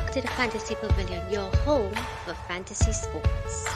Welcome to the Fantasy Pavilion, your home for fantasy sports.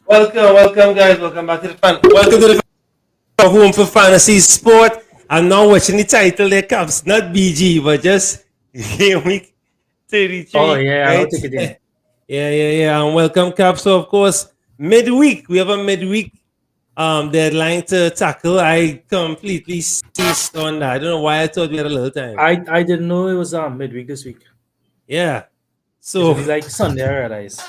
Welcome, guys. Welcome back to the Welcome to the home for fantasy sport. I'm now watching the title there, Caps. Not BG, but just game week 33. Oh, yeah, right? I'll take it in. yeah. And welcome, Caps. So, of course, midweek. We have a midweek deadline to tackle. I completely ceased on that. I don't know why I thought we had a little time. I didn't know it was midweek this week. Yeah. It's So, only like Sunday, I realized.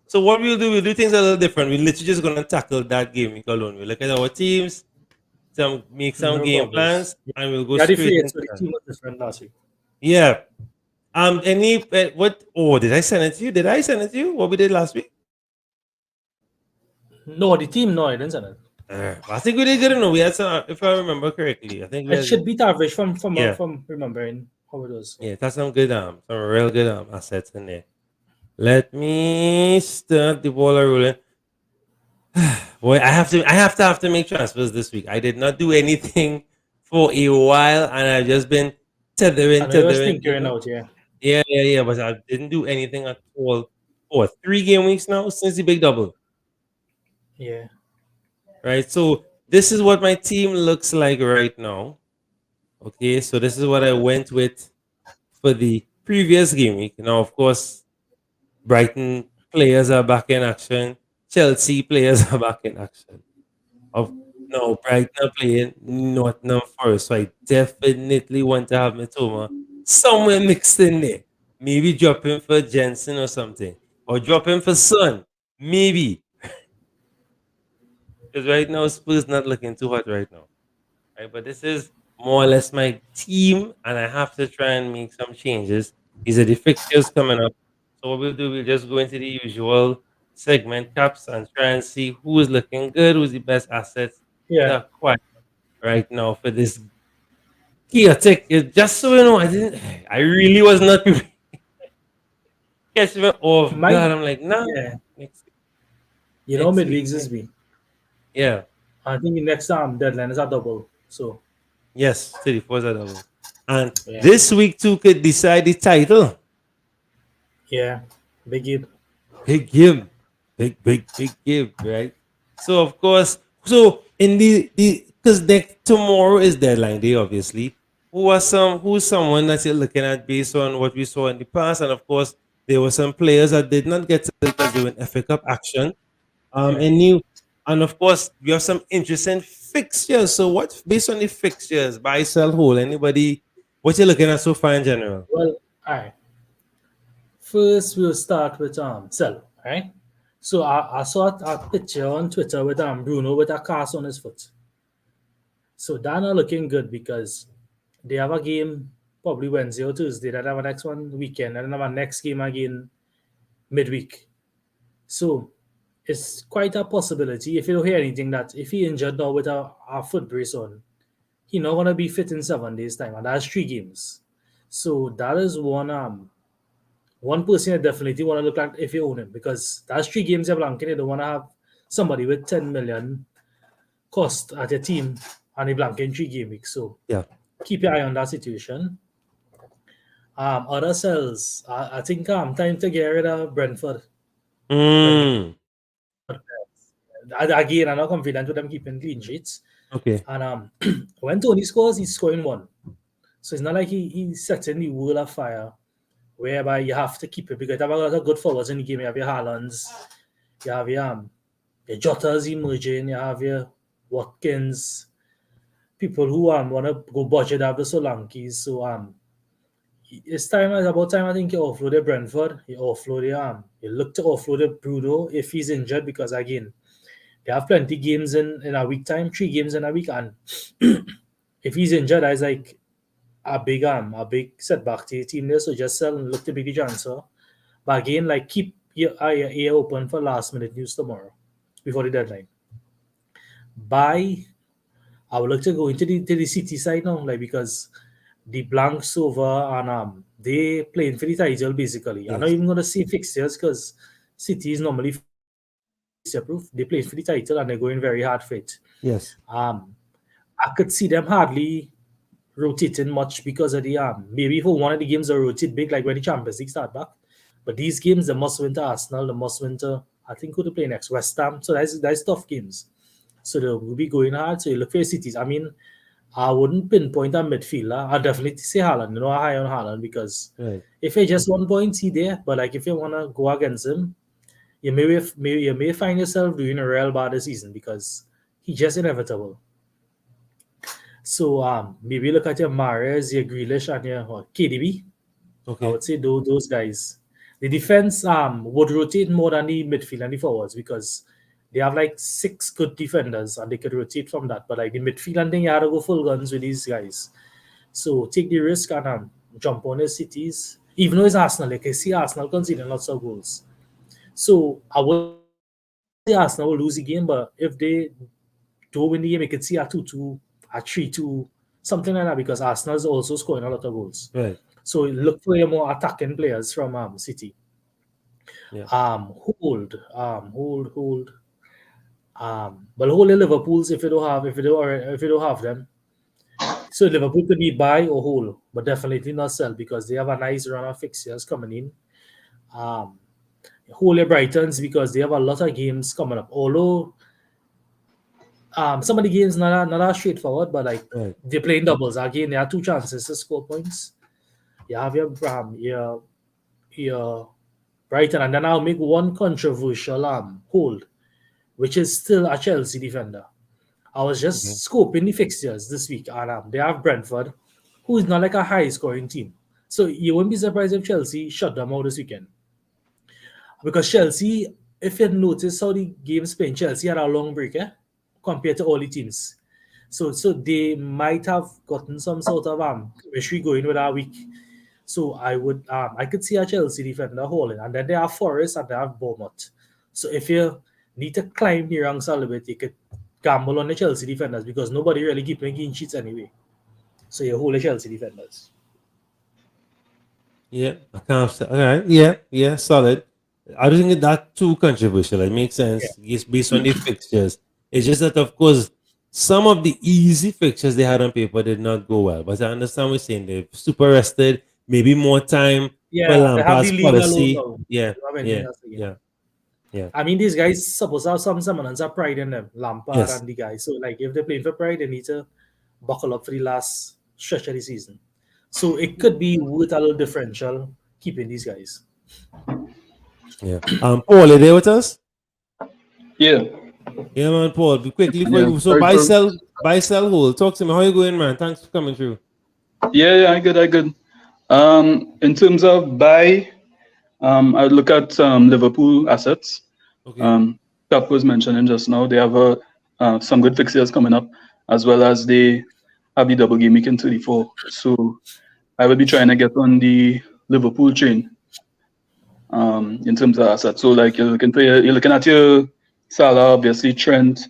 So what we'll do things a little different. We're literally just gonna tackle that game week alone. We'll look at our teams, make some No game problems. plans, and we'll go Yeah, the straight free, into so the that. team was different last week. Yeah. What? Oh, did I send it to you? Did I send it to you? What we did last week? No, the team, no, I didn't send it. I think we did good enough. We had some, if I remember correctly. I think we It had, should beat average from Yeah. from remembering how it was. Yeah, that's some good some real good assets in there. Let me start the ball rolling. Boy, I have to make transfers this week. I did not do anything for a while, and I've just been tethering. I was tinkering out, yeah. Yeah. But I didn't do anything at all for 3 game weeks now since the big double. Yeah. Right. So this is what my team looks like right now. Okay, so this is what I went with for the previous game week. Now, of course, Brighton players are back in action. Chelsea players are back in action. No, Brighton are playing Nottingham Forest, so I definitely want to have Mitoma somewhere mixed in there. Maybe drop him for Jensen or something, or drop him for Son, maybe. Because right now Spurs not looking too hot right now, right? But this is more or less my team, and I have to try and make some changes. These are the fixtures coming up. So what we'll do, we'll just go into the usual segment Caps and try and see who is looking good, who's the best assets Yeah. to acquire right now for this chaotic. Just so you know, I really was not prepared. Catch me off guard. I'm like, nah. Yeah. Next You know, Next midweeks week. this week. Yeah. I think the next deadline is a double. So Yes, 34 is a double. And Yeah. this week too could decide the title. yeah, big game. Big game. Big game, right? So of course, so in the because tomorrow is deadline day, obviously. Who's someone that you're looking at based on what we saw in the past? And of course, there were some players that did not get to because they were in FA Cup action. And of course, we have some interesting fixtures. So what based on the fixtures, buy, sell, hold, anybody, what you looking at so far in general? Well, all right. First, we'll start with Sell, right? So I saw a picture on Twitter with Bruno with a cast on his foot. So that not looking good because they have a game probably Wednesday or Tuesday. Then have a next one weekend, and then have a next game again midweek. So it's quite a possibility if you don't hear anything that if he injured now with a foot brace on, he not gonna be fit in 7 days time, and that's 3 games. So that is one person I definitely want to look at if you own him because that's 3 games you're blanking. You don't want to have somebody with 10 million cost at your team and he blanking 3 game weeks. So Yeah. keep your eye on that situation. Other sells, I think time to get rid of Brentford. Again, I'm not confident with them keeping clean sheets. Okay. And when Tony scores, he's scoring one. So it's not like he's setting the world afire whereby you have to keep it because you have a lot of good forwards in the game. You have your Haalands, you have your Jotas emerging, you have your Watkins, people who want to go budget after Solankis. So it's about time I think you offloaded Brentford, you look to offload Bruno if he's injured because again, They have plenty games in a week time, 3 games in a week, and if he's injured, that's like a big setback to the team there. So just sell and look to make the transfer. But again, like keep your ear open for last minute news tomorrow before the deadline. I would like to go into the City side now, like because the Blancs over and they playing for the title basically. I'm not Yes. even gonna say fixtures because City is normally fixture proof. They play for the title and they're going very hard for it. Yes. I could see them hardly rotating much because of the maybe for one of the games they rotate big like when the Champions League start back. But these games they must win to Arsenal, they must win to I think who to play next, West Ham. So that's tough games. So they will be going hard. So you look for cities. I mean, I wouldn't pinpoint a midfielder. I'd definitely say Haaland, high on Haaland because Right. if he just 1 point, he there. But like if you wanna go against him, you may find yourself doing a real bad this season because he's just inevitable. So maybe look at your Mahrez, your Grealish, and your KDB. I Okay. would say those guys. The defense would rotate more than the midfield and the forwards because they have like 6 good defenders and they could rotate from that. But like the midfield and thing, you had to go full guns with these guys. So take the risk and jump on the cities. Even though it's Arsenal, like I see Arsenal conceding lots of goals. So I would say Arsenal will lose the game, but if they do win the game, you could see a 2-2, a 3-2, something like that because Arsenal is also scoring a lot of goals. Right. So look for your more attacking players from City. Yeah. Hold. But hold the Liverpool's if you don't have them. So Liverpool could be buy or hold, but definitely not sell because they have a nice run of fixtures coming in. Hold your Brightons because they have a lot of games coming up. Although some of the games not that straightforward, but like Right. they're playing doubles. Again, there are 2 chances to score points. You have your Brighton, and then I'll make one controversial hold, which is still a Chelsea defender. I was just scoping the fixtures this week, and they have Brentford, who is not like a high-scoring team. So you won't be surprised if Chelsea shut them out this weekend. Because Chelsea, if you notice how the game's playing, Chelsea had a long break, compared to all the teams. So they might have gotten some sort of chemistry going with our week. So I could see a Chelsea defender holding, and then they have Forest and they have Bournemouth. So if you need to climb the ranks a little bit, you could gamble on the Chelsea defenders because nobody really keep making cheats anyway. So you hold the Chelsea defenders. Yeah. I can't. All right. Yeah. Solid. I don't think that's too controversial. It makes sense. It's based on the fixtures. It's just that, of course, some of the easy fixtures they had on paper did not go well. But I understand what you're saying. They're super rested. Maybe more time for They have Lampard's the league policy. alone now. Yeah. They don't have anything else again. Yeah. I mean, these guys supposed to have some semblance of pride in them, Lampard Yes. and the guys. So, like, if they're playing for pride, they need to buckle up for the last stretch of the season. So, it could be worth a little differential keeping these guys. Yeah. Paul, are you there with us? Yeah. Yeah, man, Paul. Quickly for Yeah, you. So very buy, sell, hold. Talk to me. How you going, man? Thanks for coming through. Yeah, I good. In terms of buy, I would look at Liverpool assets. Okay. Cap was mentioning just now. They have some good fixtures coming up, as well as they have the double game week in 34. So I will be trying to get on the Liverpool train. In terms of assets, so like you're looking at your Salah, obviously Trent.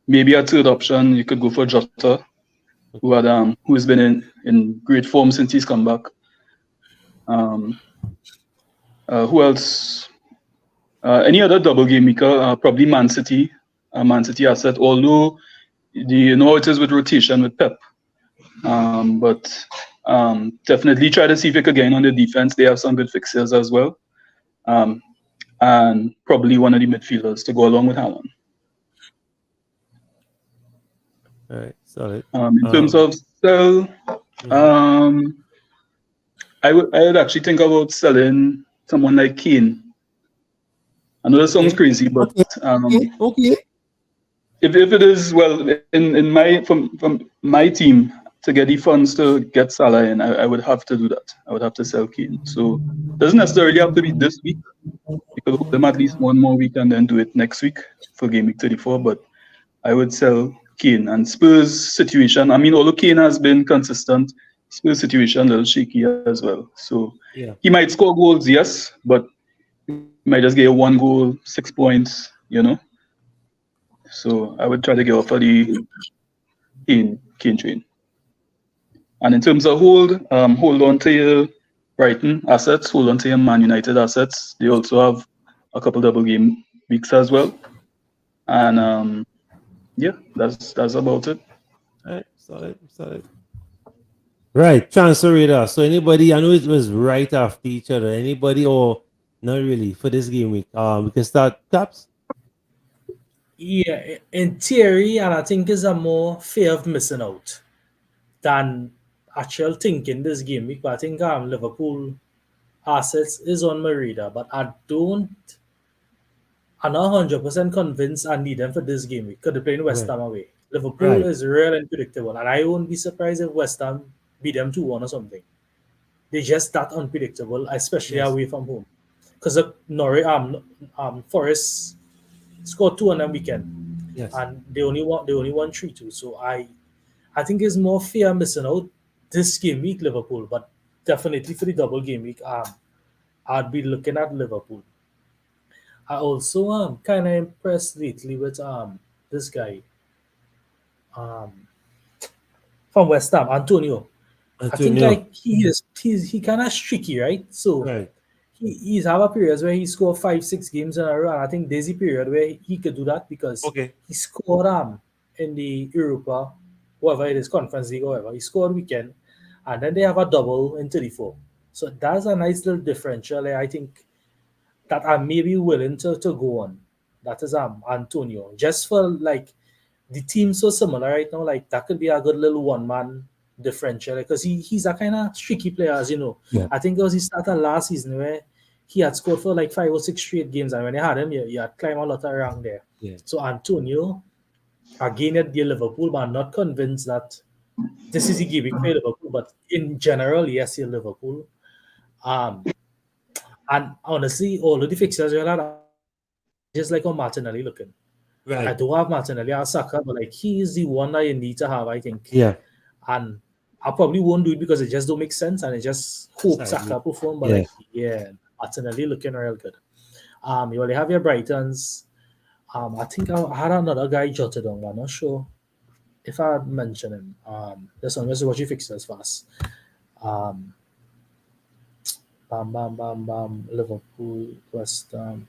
Maybe a third option you could go for Jota, who's been in great form since he's come back. Who else? Any other double game maker? Probably Man City asset. Although it is with rotation with Pep, but definitely try to see if you could get in on the defense. They have some good fixtures as well, and probably one of the midfielders to go along with Haaland. All right. Solid. In terms of sell, I would actually think about selling someone like Kane. I know that sounds crazy, but Okay. if it is, well, in my from my team, to get the funds to get Salah in, I would have to do that. I would have to sell Kane. So doesn't necessarily have to be this week. You could hold them at least one more week and then do it next week for game week 34. But I would sell Kane. And Spurs situation, I mean, although Kane has been consistent, Spurs situation a little shaky as well. So Yeah. he might score goals, yes, but he might just get 1 goal, 6 points, you know. So I would try to get off of the Kane train. And in terms of hold on to your Brighton assets, hold on to your Man United assets. They also have a couple double game weeks as well. And yeah, that's about it. All right, solid. Right, transfer radar. So anybody, I know it was right after each other. Anybody or not really for this game week? We can start Caps. Yeah, in theory, and I think is a more fear of missing out than actual thinking this game week. But I think Liverpool assets is on my radar, but I'm not 100% convinced I need them for this game week because they're playing West Ham away. Liverpool Right. is real unpredictable, and I won't be surprised if West Ham beat them 2-1 or something. They're just that unpredictable, especially Yes. away from home. Because Forest scored 2 on them weekend, Yes. and they only won 3-2. So I think it's more fear missing out this game week, Liverpool, but definitely for the double game week, I'd be looking at Liverpool. I also am kind of impressed lately with this guy from West Ham, Antonio. I think Antonio. like he kind of streaky, right? So Right. he's have a periods where he scored 5-6 games in a row, and I think there's a period where he could do that because Okay. he scored in the Europa, whatever it is, Conference League or whatever. He scored weekend, and then they have a double in 34. So that's a nice little differential. I think that I'm maybe willing to go on. That is Antonio. Just for like the team so similar right now, like that could be a good little one-man differential because he's a kind of streaky player, as you know. Yeah. I think it was he started last season where he had scored for like 5 or 6 straight games, and when they had him, you had climbed a lot of rank there. Yeah. So Antonio, again at the Liverpool, but I'm not convinced that this is a game for Liverpool. But in general, yes, you're Liverpool. And honestly, all of the fixtures you had, just like how Martinelli looking. I Right. do have Martinelli or Saka, but like he is the one that you need to have, I think. Yeah. And I probably won't do it because it just don't make sense, and it just hope Sadly. Saka perform. But Yeah. like, yeah, Martinelli looking real good. You already have your Brightons. I think I had another guy jotted down. I'm not sure if I mentioned him. This one, let's watch your fixtures fast. Bam. Liverpool, West Ham.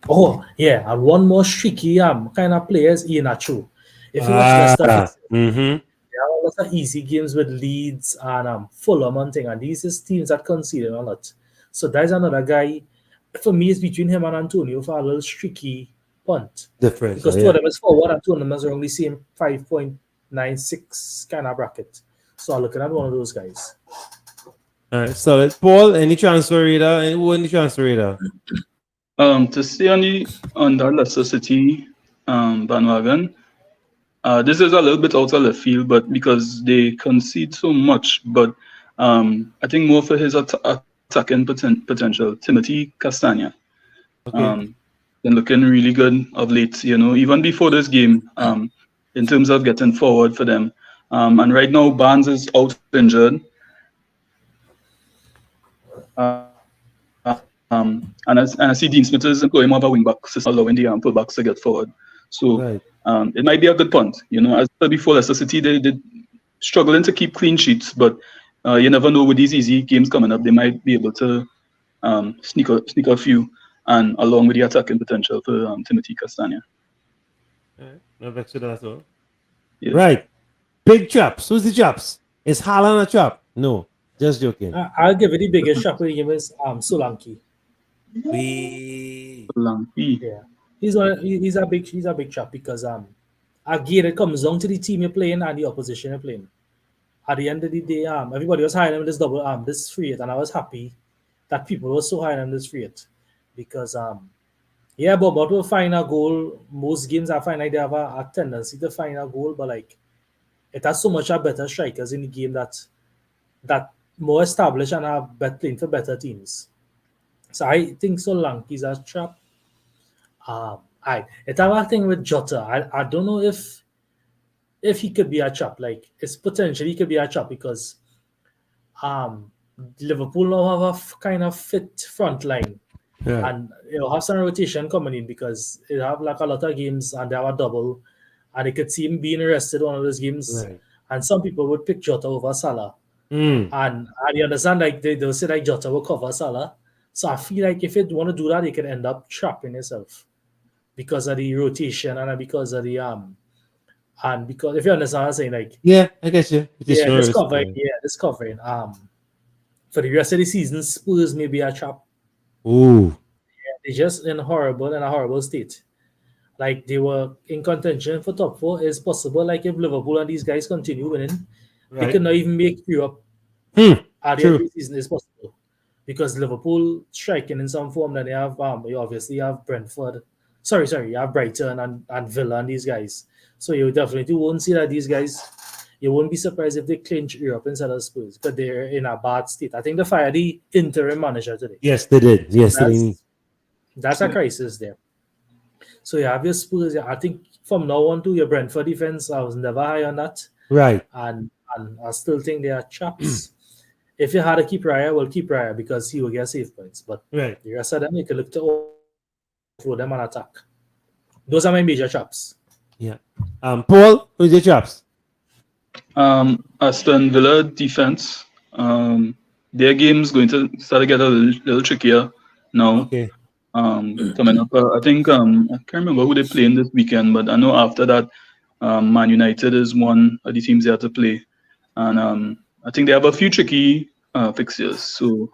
Oh, yeah, and one more streaky kind of players, Iheanacho. If you watch Leicester, Mm-hmm. they have a lot of easy games with Leeds and Fulham and thing, and these is teams that concede a lot. So there's another guy. For me, it's between him and Antonio for a little streaky punt. Different. Because two of them is forward and two of them is around the same 5.96 kind of bracket. So I'm looking at one of those guys. All right. So Paul, any transfer radar? Any transfer radar? To stay on the Leicester City bandwagon, this is a little bit out of left field, but because they concede so much, but I think more for his attacking potential, Timothy Castagna. Okay. Been looking really good of late, you know, even before this game, in terms of getting forward for them. And right now, Barnes is out injured. And I see Dean Smith is employing more of a wing back system, allowing the fullbacks to get forward. So Right. it might be a good punt. You know, as I said before, Leicester City, they struggling to keep clean sheets, but you never know with these easy games coming up, they might be able to sneak a few, and along with the attacking potential for Timothy Castagna. All right. No vex with that at all. Yeah. Right. Big traps. Who's the traps? Is Haaland a trap? No. Just joking. I'll give it the biggest shot for the game is Solanke. We. Solanke. Yeah, he's a big chap because again it comes down to the team you're playing and the opposition you're playing. At the end of the day, everybody was hiring him this this free hit, and I was happy that people were so high on this free hit because yeah, but will find a goal. Most games I find like they have a tendency to find a goal, but like it has so much better strikers in the game that more established and are playing for better teams. So I think Solanke's a trap. It have a thing with Jota. I don't know if he could be a trap. Like it's potentially he could be a trap because Liverpool now have a kind of fit front line. Yeah. And have some rotation coming in because they have like a lot of games and they have a double, and they could see him being arrested one of those games. Right. And some people would pick Jota over Salah, Mm. and you understand like they'll say like Jota will cover Salah. So I feel like if you want to do that, you can end up trapping yourself because of the rotation and because of the and because if you understand what I'm saying, like Yeah, I guess you. this covering for the rest of the season, Spurs may be a trap. Ooh. They're just in a horrible state. Like they were in contention for top 4. It's possible, like if Liverpool and these guys continue winning, they could not even make Europe at the end of the season. It's possible because Liverpool striking in some form. Then they have you obviously have Brentford. Sorry, you have Brighton and Villa and these guys. So you definitely won't see that these guys. You won't be surprised if they clinch Europe instead of Spurs because they're in a bad state. I think they fired the interim manager today. Yes, they did. Yes, they did. That's a crisis there. So you have your Spurs. I think from now on to your Brentford defense, I was never high on that. Right. And I still think they are chaps. If you had to keep Raya, well, keep Raya because he will get save points. But Right. the rest of them, you can look to throw them on attack. Those are my major traps. Yeah. Paul, who's your traps? Aston Villa defense. Their game's going to start to get a little trickier now. Okay. Coming up, I think I can't remember who they play in this weekend, but I know after that, Man United is one of the teams they have to play, and I think they have a few tricky fixtures. So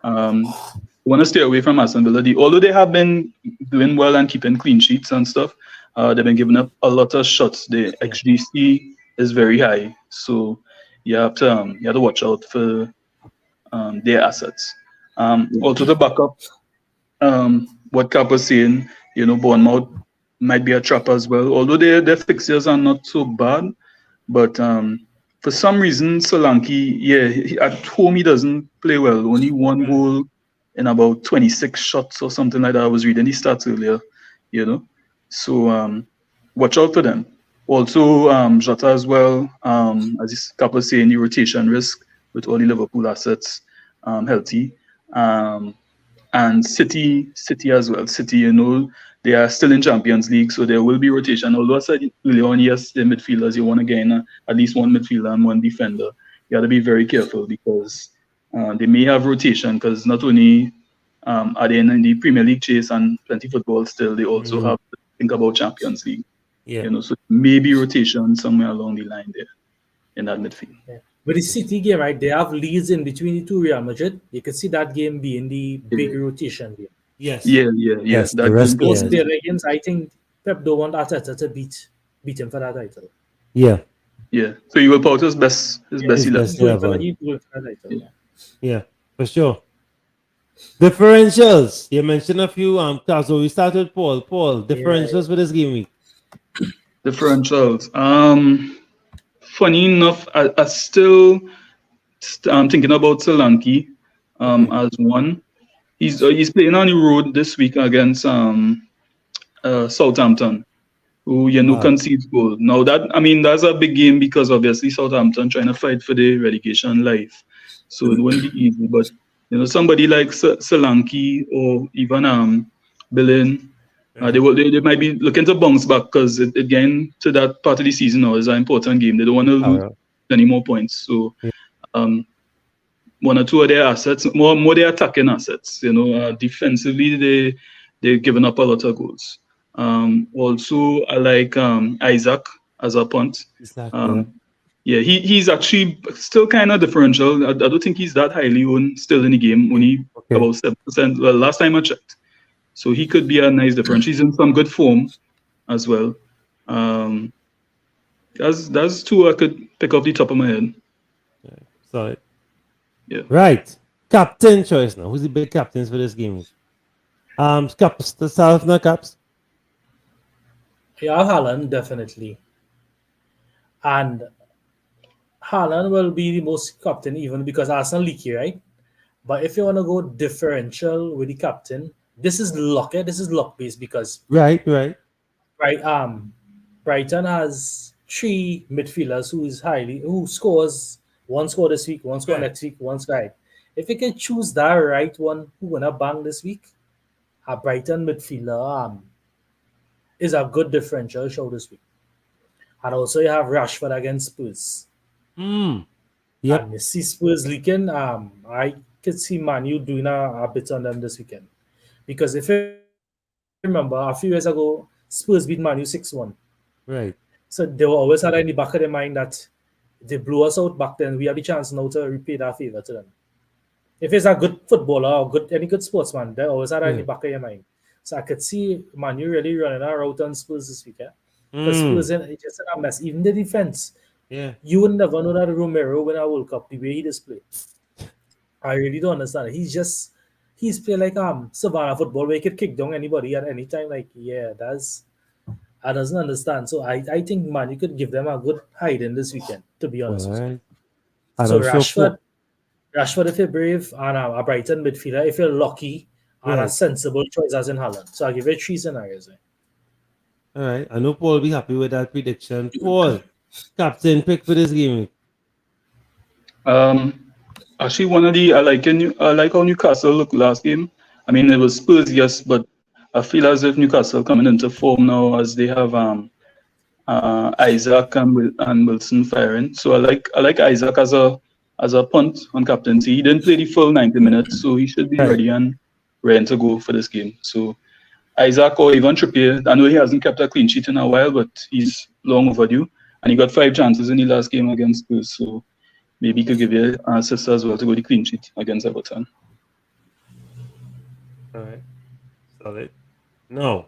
want to stay away from Aston Villa. Although they have been doing well and keeping clean sheets and stuff, they've been giving up a lot of shots. The XGC is very high, so you have to watch out for their assets. Also the backup. What Cap was saying, Bournemouth might be a trap as well. Although their fixtures are not so bad, but for some reason Solanke, at home he doesn't play well. Only one goal in about 26 shots or something like that. I was reading his stats earlier, So watch out for them. Also Jota as well. As Cap was saying, the rotation risk with all the Liverpool assets healthy. And City as well. City, they are still in Champions League, so there will be rotation. Although I said earlier on, yes, the midfielders, you want to gain at least one midfielder and one defender. You got to be very careful because they may have rotation because not only are they in the Premier League chase and plenty football still, they also have to think about Champions League. Yeah. So maybe rotation somewhere along the line there in that midfield. Yeah. With the City game, right, they have leads in between the two Real Madrid. You can see that game being the big rotation game. Yes. Yeah. Yes, That the rest Most Yeah. of the other games, I think Pep don't want Arteta to beat him for that title. Yeah. Yeah. So you will put his best 11. best He's going for 11. he's going for that title. Yeah. Yeah, for sure. Differentials. You mentioned a few. So we start with Paul. Paul, differentials for this game week. Differentials. Funny enough, I still thinking about Solanke as one. He's playing on the road this week against Southampton, who concedes goal. Now that's a big game because obviously Southampton trying to fight for the relegation life, so it won't be easy. But somebody like Solanke or even Billing, they might be looking to bounce back because again to that part of the season now is an important game. They don't want to lose any more points. So one or two of their assets, more their attacking assets. Defensively they're giving up a lot of goals. Also I like Isaac as a punt. He's actually still kind of differential. I don't think he's that highly owned still in the game. Only about 7%. Well, last time I checked. So he could be a nice differential. He's in some good form as well. That's two I could pick off the top of my head. Solid. Yeah. Right. Captain choice now. Who's the big captains for this game? Caps. The South no Caps. Yeah, Haaland definitely. And Haaland will be the most captain even because Arsenal leaky, right? But if you want to go differential with the captain, this is luck. This is luck based because Right, right. right Brighton has three midfielders who scores one score this week, one score Right. next week, one score. If you can choose that right one who gonna bang this week, a Brighton midfielder is a good differential show this week. And also you have Rashford against Spurs. Yep. And you see Spurs leaking. I could see Man U doing a bit on them this weekend. Because if you remember, a few years ago, Spurs beat Man U 6-1. Right. So they were always had in the back of their mind that they blew us out back then. We have the chance now to repay that favor to them. If it's a good footballer or any good sportsman, they always had that in the back of your mind. So I could see Man U really running a route on Spurs this weekend. Because Spurs it's just a mess. Even the defense. Yeah. You would never know that Romero win a World Cup the way he displays. I really don't understand. He's playing like Savannah football where he could kick down anybody at any time. Like, yeah, I doesn't understand. So I think man, you could give them a good hiding this weekend, to be honest with you. Right. And So also Rashford if you're brave, and a Brighton midfielder if you're lucky, and a Right. sensible choice as in Holland. So I'll give you three scenarios. all right. I know Paul will be happy with that prediction. Paul, captain pick for this game week. Actually, I like how Newcastle looked last game. I mean, it was Spurs, yes, but I feel as if Newcastle coming into form now as they have Isaac and Wilson firing. So I like Isaac as a punt on captaincy. He didn't play the full 90 minutes, so he should be Right. ready and ready to go for this game. So Isaac or even Trippier, I know he hasn't kept a clean sheet in a while, but he's long overdue. And he got 5 chances in the last game against Spurs, so maybe he could give you an assist as well to go the clean sheet against Everton. All right. Solid. No.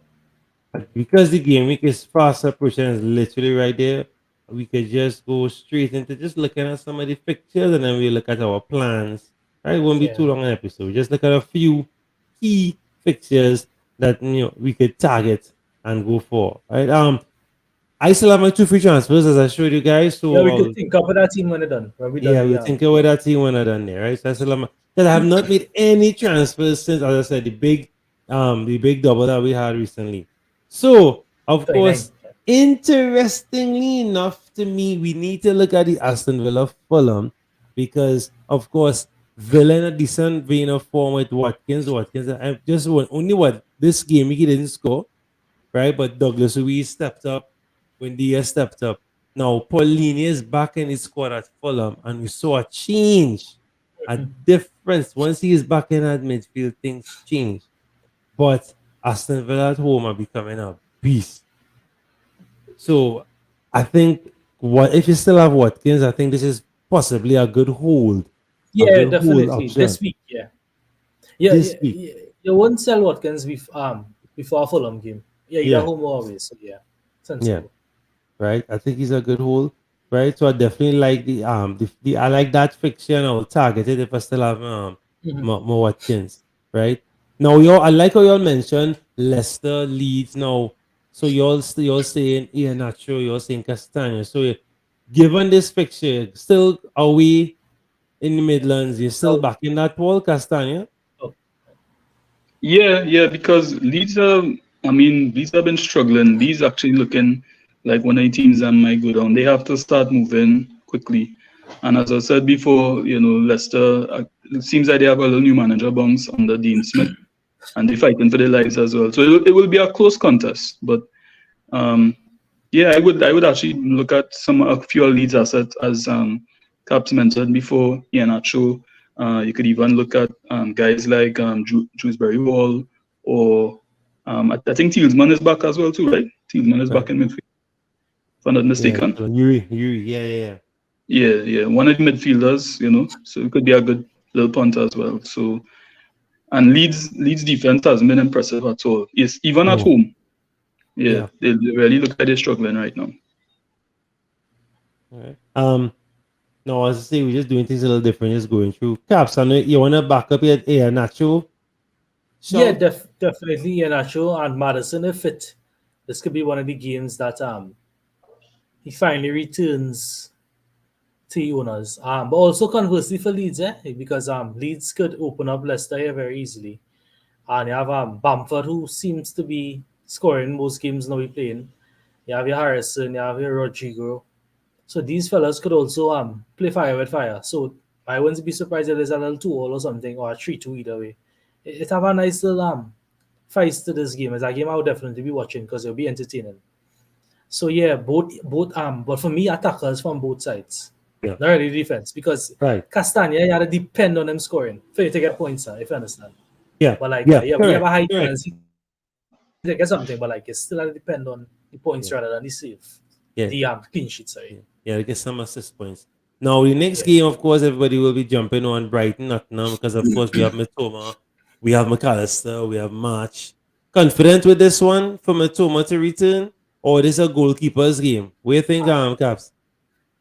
Because the game week is fast approaching, is literally right there, we could just go straight into just looking at some of the fixtures and then we look at our plans. Right? It won't be too Yeah. long an episode. Just look at a few key fixtures that we could target and go for. Right? I still have my 2 free transfers as I showed you guys. So Yeah, we could think up with that team when they're done. When we done. yeah, we'll think about that team when I'm done there, right? So I still have because I have not made any transfers since, as I said, the big double that we had recently. So of 29. course, interestingly enough to me, we need to look at the Aston Villa Fulham because of course Villa in a decent vein of form with Watkins. I just only what this game he didn't score, right? But Douglas Luiz stepped up when Diaz stepped up. Now Paulini is back in his squad at Fulham, and we saw a change, a difference. Once he is back in that midfield, things change. But Aston Villa at home are becoming a beast. So I think what if you still have Watkins, I think this is possibly a good hold. Yeah, good hold definitely. option. This week, yeah. Yeah, This yeah, week. yeah. You won't sell Watkins before a Fulham game. Yeah, Yeah. either home or away. So yeah. Sensible. Right? I think he's a good hold, right? So I definitely like the I like that fixture and I'll target it if I still have more Watkins, right? Now I like how y'all mentioned Leicester, Leeds now. So y'all saying Iheanacho, you're saying Castagna. So given this fixture, still away in the Midlands, you're still back in that wall, Castagna? Yeah, because Leeds have been struggling. Leeds actually looking like one of the teams that might go down. They have to start moving quickly. And as I said before, Leicester, it seems like they have a little new manager bounce under Dean Smith, and they're fighting for their lives as well. So it will be a close contest. But yeah, I would actually look at a few Leeds assets as Caps mentioned before, Iheanacho. You could even look at guys like Dewsbury Wall, or I think Tielemans is back as well too, right? Tielemans is back in midfield, if I'm not mistaken. Yuri, Yeah, one of the midfielders, so it could be a good little punter as well. So, and Leeds defense hasn't been impressive at all. Yes, even at home. Yeah, they really look like they're struggling right now. All right. No, as I say, we're just doing things a little different, just going through Caps. I know you want to back up your Nacho. Yeah, definitely Iheanacho and Madison if fit. This could be one of the games that he finally returns T owners. But also conversely for Leeds, because Leeds could open up Leicester here very easily. And you have Bamford, who seems to be scoring most games now we playing. You have your Harrison, you have your Rodrigo. So these fellas could also play fire with fire. So I wouldn't be surprised if there's a little 2-all or something, or a 3-2 either way. It have a nice little fight to this game. It's a game I would definitely be watching because it'll be entertaining. So yeah, both but for me, attackers from both sides. Yeah. Not really defense, because Right. Castagna, you have to depend on them scoring for you to get points, if you understand. Yeah. But like, Yeah, we have correct, a high correct. tendency to get something, but like, it's still have to depend on the points rather than the save. Yeah. The clean sheet, sorry. Yeah, get some assist points. Now, the next game, of course, everybody will be jumping on Brighton, Nottingham, because, of course, we have Matoma, we have McAllister, we have March. Confident with this one for Matoma to return, or this a goalkeeper's game? What do you think, Caps?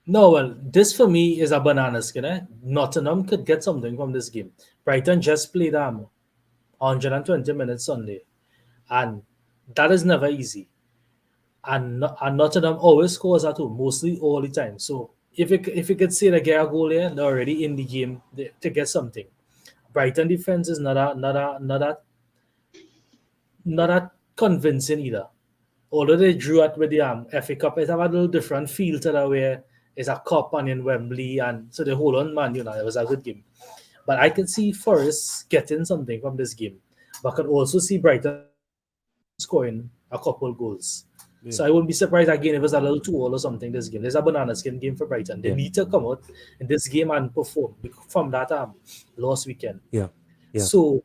No, well, this for me is a banana skin. Nottingham could get something from this game. Brighton just played 120 minutes Sunday, and that is never easy. And Nottingham always scores at home, mostly all the time. So if you could say they get a goal here, they're already in the game to get something. Brighton defense is not that convincing either. Although they drew at with the FA Cup, it have a little different feel to that, where it's a cup and in Wembley, and so they hold on, man. It was a good game. But I can see Forest getting something from this game, but I can also see Brighton scoring a couple goals. Yeah. So I wouldn't be surprised again if it's a little 2-all or something this game. There's a banana skin game for Brighton. They need to come out in this game and perform from that last weekend. Yeah. So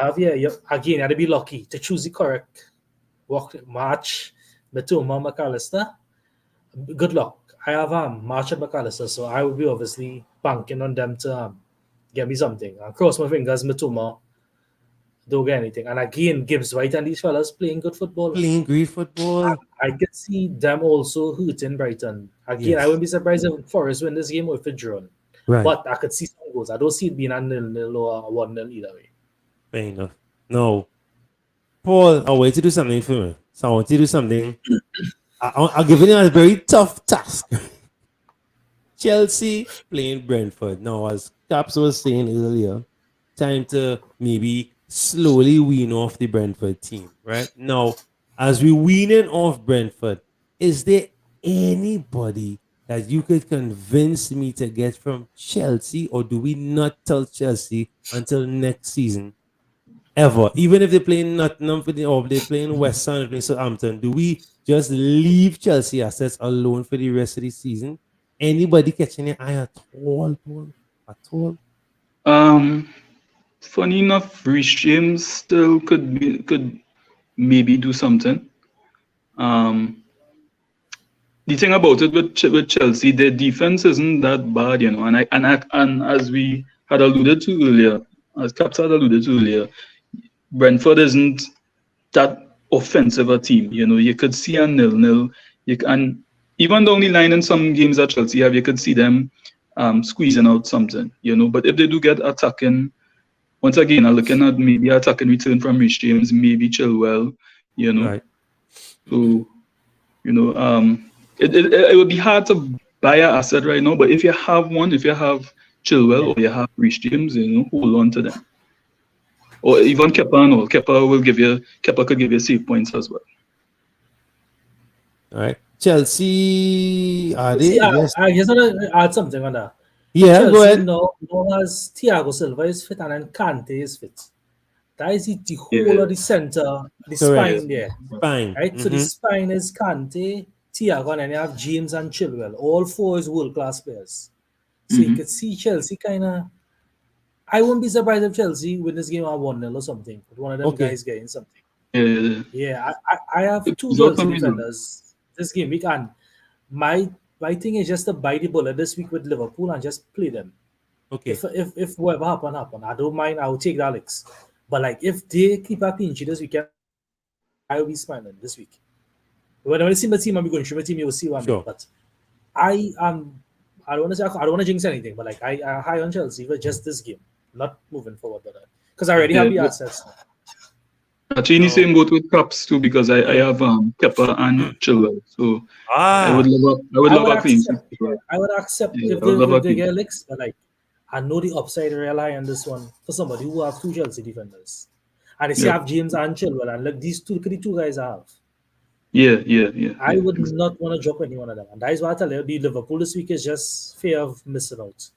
you had to be lucky to choose the correct March, Matoma, McAllister. Good luck. I have March and McAllister, so I will be obviously banking on them to get me something. I cross my fingers, Matoma don't get anything. And again, Gibbs White and these fellas playing good football. Playing great football. I can see them also hurting Brighton. Again, I wouldn't be surprised if Forest win this game or if it's drawn. Right. But I could see some goals. I don't see it being a 0-0 or a 1-0 either way. Fair enough. No. Paul, I want you to do something for me. So I want you to do something. I'm giving you a very tough task. Chelsea playing Brentford. Now, as Caps was saying earlier, time to maybe slowly wean off the Brentford team, right? Now, as we weaning off Brentford, is there anybody that you could convince me to get from Chelsea, or do we not tell Chelsea until next season? Ever, even if they're playing Nottingham or they're playing West Ham, they're playing Southampton, do we just leave Chelsea assets alone for the rest of the season? Anybody catching your eye at all, Paul? At all? Funny enough, Reece James still could maybe do something. The thing about it with Chelsea, their defense isn't that bad, and as we had alluded to earlier, as Caps had alluded to earlier, Brentford isn't that offensive a team. You could see a 0-0. And even the only line in some games that Chelsea have, you could see them squeezing out something. But if they do get attacking, once again, I'm looking at maybe attacking return from Reece James, maybe Chilwell. Right. So, it would be hard to buy an asset right now. But if you have one, if you have Chilwell or you have Reece James, hold on to them. Or even Kepa, Kepa could give you save points as well. All right. Chelsea, are they? Yes. I just want to add something on that. Yeah, Chelsea go ahead. now has Thiago Silva is fit and then Kante is fit. That is the whole of the center, the spine there. Fine. Right? So the spine is Kante, Thiago, and then you have James and Chilwell. All four is world-class players. So you could see Chelsea kind of... I wouldn't be surprised if Chelsea win this game at 1-0 or something. But one of them guys getting something. Yeah, I have two Chelsea defenders this game week, and my thing is just to bite the bullet this week with Liverpool and just play them. Okay. If whatever happen, I don't mind. I will take the Alex. But like if they keep a clean sheet this weekend, I will be smiling this week. When I see my team, I'm going to show my team. You will see what I mean. But I don't want to jinx anything. But like I high on Chelsea for just this game, not moving forward with that, because I already have the assets. Actually, in the same boat with Caps too, because I have Kepa and Chilwell. So I would I love would a clean sheet. accept. I would accept Yeah, I would love a if they clean get licks, but like I know the upside rely on this one for somebody who have two Chelsea defenders, and if you Yeah. have James and Chilwell, and look, these two, look at the two guys I have. Yeah. I would not want to drop any one of them, and that is why I tell you, the Liverpool this week is just fear of missing out.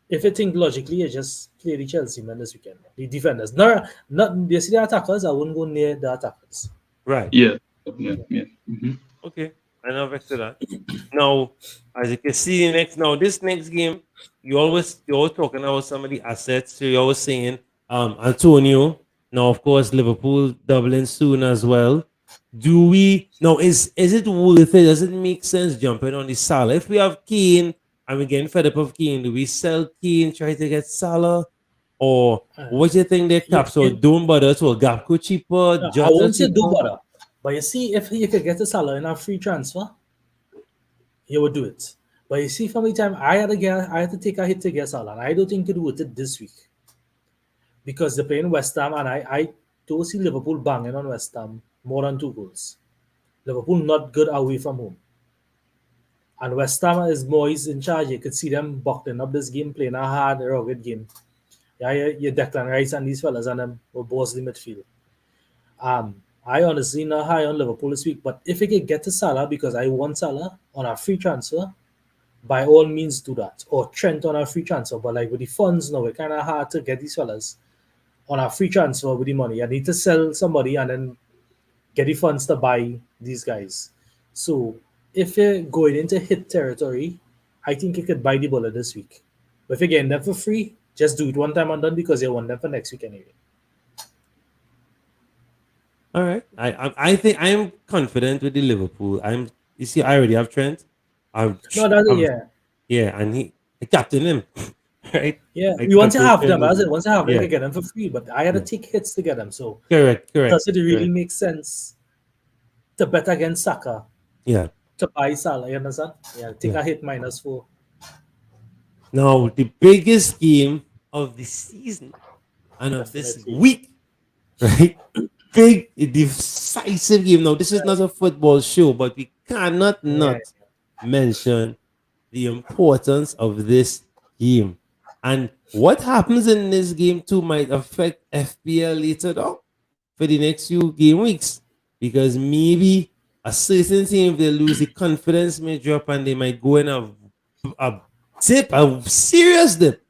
If you think logically, you just play the Chelsea men this weekend. The defenders, not you see the attackers. I wouldn't go near the attackers. Right. Yeah. Mm-hmm. Okay. I know back to that. Now, as you can see, this next game, you're always talking about some of the assets. So you're always saying Antonio. Now, of course, Liverpool doubling soon as well. Do we now is it worth it? Does it make sense jumping on the Salah? If we have Kane and we're getting fed up of Kane, do we sell Kane, try to get Salah? Or what do you think they cap? So don't bother to a Gapco cheaper. No, I won't say do bother. But you see, if you could get a Salah in a free transfer, you would do it. But you see, from the time I had to take a hit to get Salah, and I don't think it worth it this week. Because they're playing West Ham, and I don't see Liverpool banging on West Ham more than 2 goals. Liverpool not good away from home. And West Ham is Moyes in charge. You could see them buckling up this game, playing a hard, rugged game. Yeah, you Declan Rice and these fellas and them will boss the midfield. I honestly not high on Liverpool this week, but if I could get to Salah because I want Salah on a free transfer, by all means do that. Or Trent on a free transfer. But like with the funds now, it's kind of hard to get these fellas on a free transfer with the money. I need to sell somebody and then get the funds to buy these guys. So if you're going into hit territory, I think you could buy the bullet this week. But if you're getting them for free, just do it one time and done because you want them for next week anyway. All right. I think I am confident with the Liverpool. You see, I already have Trent. Yeah, and I captain him. Right? Yeah, I we want to have captain them. him. As it once I have them, Yeah. I get them for free. But I had to take hits to get them. So Correct. does it really correct. make sense to bet against Saka Yeah. to buy Salah? You understand? Yeah, take Yeah. a hit -4. Now, the biggest game of the season and of this Definitely. week, right? Big, decisive game. Now, this is not a football show, but we cannot not mention the importance of this game. And what happens in this game too might affect FPL later on for the next few game weeks. Because maybe a certain team, if they lose, the confidence may drop and they might go in a serious dip.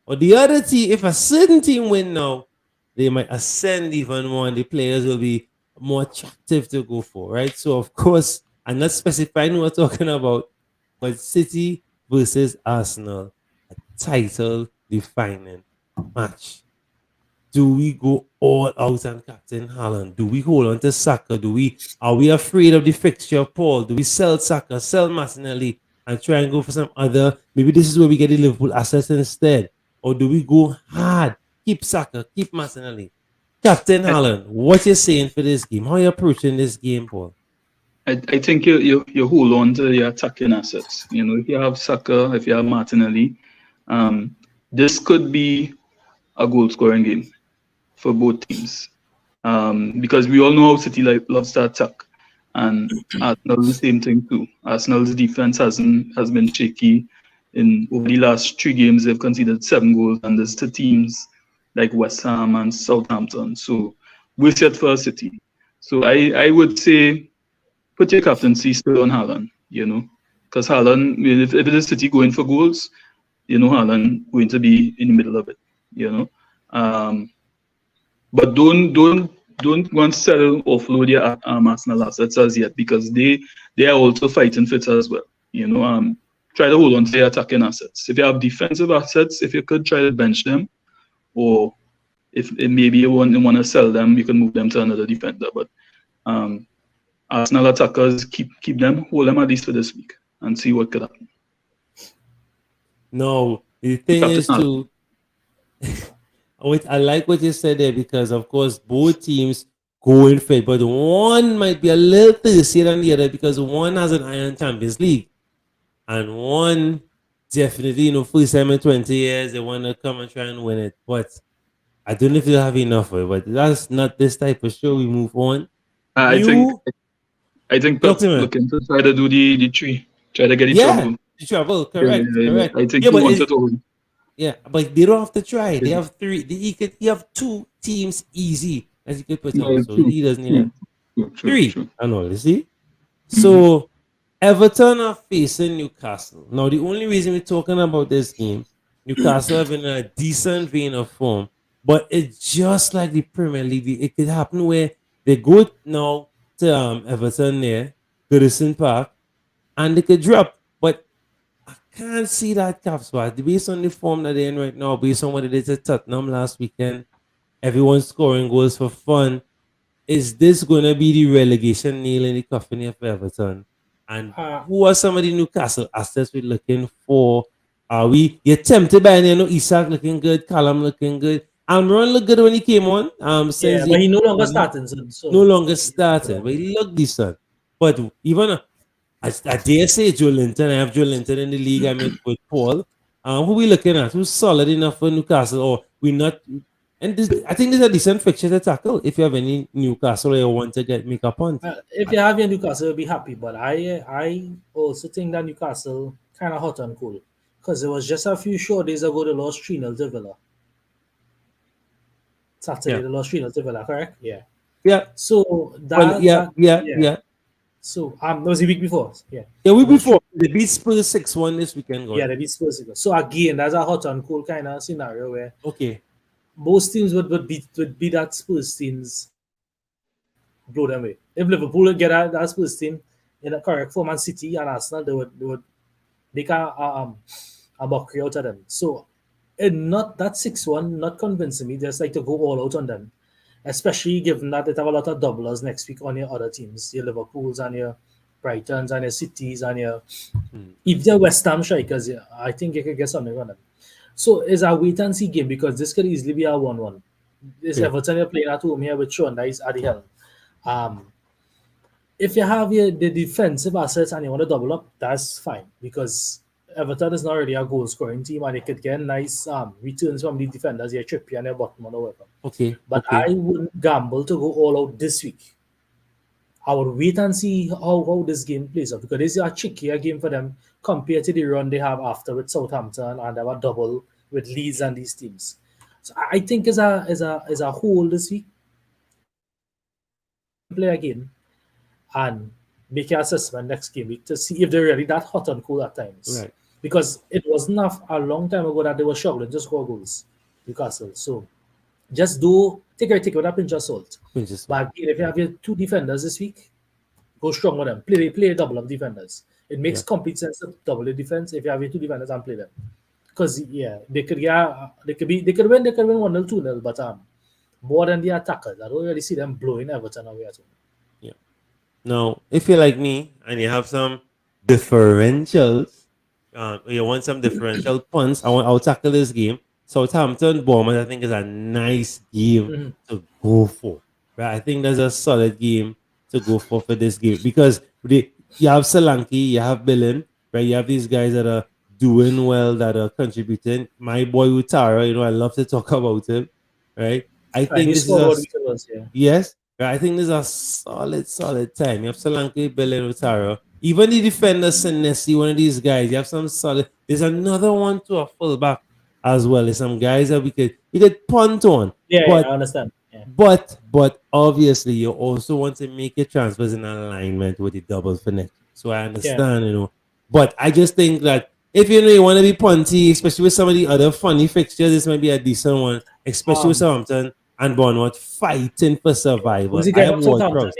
Or the other team, if a certain team win now, they might ascend even more and the players will be more attractive to go for, right? So, of course, I'm not specifying what we're talking about, but City versus Arsenal, a title-defining match. Do we go all out and captain Haaland? Do we hold on to Saka? Are we afraid of the fixture, Paul? Do we sell Saka, sell Martinelli, and try and go for some other? Maybe this is where we get the Liverpool assets instead. Or do we go hard? Keep Saka, keep Martinelli. Captain Haaland, what you saying for this game? How you approaching this game, Paul? I think you hold on to your attacking assets. You know, if you have Saka, if you have Martinelli, this could be a goal scoring game for both teams. Because we all know how City loves to attack. And Arsenal the same thing too. Arsenal's defense has been shaky. Over the last 3 games, they've conceded 7 goals, and there's 2 teams like West Ham and Southampton. So we're set for City. So I would say put your captaincy still on Haaland, you know, because Haaland, if it is City going for goals, you know, Haaland going to be in the middle of it, you know. But don't go and sell offload your Arsenal assets as yet, because they are also fighting for it as well, you know. Try to hold on to your attacking assets. If you have defensive assets, if you could try to bench them, or if maybe you want to sell them, you can move them to another defender. But Arsenal attackers, keep them, hold them at least for this week, and see what could happen. No, the thing is to. I like what you said there, because of course both teams going for it, but one might be a little thirstier than the other because one has an eye on Champions League. And one definitely, first time in 20 years, they want to come and try and win it. But I don't know if you have enough of it, but that's not this type of show. We move on. I think Pep's Document. looking to try to do the three, try to get the Yeah, trouble. the travel, correct, correct. I think Yeah, he but wants it all. yeah, but they don't have to try. They Yeah. have three. He have two teams easy as you could put Yeah, on. So true, he doesn't need true, three. true. I know. You see. So Everton are facing Newcastle. Now the only reason we're talking about this game, Newcastle have been in a decent vein of form, but it's just like the Premier League. It could happen where they go now to Everton there, Goodison Park, and they could drop. But I can't see that cap spot. Based on the form that they're in right now, based on what they did to Tottenham last weekend, everyone's scoring goals for fun. Is this going to be the relegation nail in the coffin here for Everton? And who are some of the Newcastle assets we're looking for? Are we you're tempted by Isak looking good, Callum looking good. Almiron looked good when he came on. Yeah, but he no longer starting. So no longer starting, but he looked decent. But even I dare say Joe Linton. I have Joe Linton in the league. I met with Paul. Who we looking at? Who's solid enough for Newcastle? Or we not? And I think there's a decent fixture to tackle if you have any Newcastle or you want to make a punt. if you have your Newcastle, you'll be happy. But I also think that Newcastle kind of hot and cool because it was just a few short days ago they lost 3-0 to Villa. Saturday they lost 3-0 to Villa, correct? Yeah. Yeah. So Yeah. So that was the week before. Yeah. Yeah, week before they beat Spurs 6-1 this weekend. Yeah, they beat Spurs. So again, that's a hot and cool kind of scenario where most teams would beat that Spurs teams, blow them away. If Liverpool would get that Spurs team in a correct form, and City and Arsenal, they would make a mockery out of them. So, not that 6-1, not convincing me. Just like to go all out on them, especially given that they have a lot of doublers next week on your other teams, your Liverpools and your Brightons and your Cities and your if they're West Ham strikers, I think you could get something on them. So it's a wait and see game because this could easily be a 1-1. This Everton you're playing at home here with Sean Dice at the helm. If you have the defensive assets and you want to double up, that's fine because Everton is not really a goal scoring team and they could get nice returns from the defenders, your Trippier and your Botman or whatever. But I wouldn't gamble to go all out this week. I would wait and see how this game plays out because this is a trickier game for them compared to the run they have after with Southampton and they have a double with Leeds and these teams. So I think as a whole this week, play again and make an assessment next game week to see if they're really that hot and cool at times. Right. Because it was not a long time ago that they were struggling to score goals, Newcastle. So just take it with a pinch of salt. But again, if you have your two defenders this week, go strong with them. Play a double of defenders. It makes complete sense to double the defense if you have your two defenders and play them. Because they could win 1-0, 2-0, but more than the attackers. I don't really see them blowing Everton away at all. Yeah. Now, if you're like me and you have some differentials, you want some differential punts, I'll tackle this game. Southampton Bournemouth, I think, is a nice game to go for. Right? I think there's a solid game to go for this game because you have Solanke, you have Billen, right? You have these guys that are doing well, that are contributing. My boy Utara, I love to talk about him, right? I think this is yes. Right? I think this is a solid time. You have Solanke, Billen, Utara. Even the defender, Senesi, one of these guys. You have some solid. There's another one to a fullback as well. There's some guys that we could punt on. Yeah, I understand. Yeah. But obviously you also want to make your transfers in alignment with the doubles for next. So I understand, But I just think that if you want to be punty, especially with some of the other funny fixtures, this might be a decent one, especially with Southampton and Bournemouth fighting for survival. Was he getting Southampton?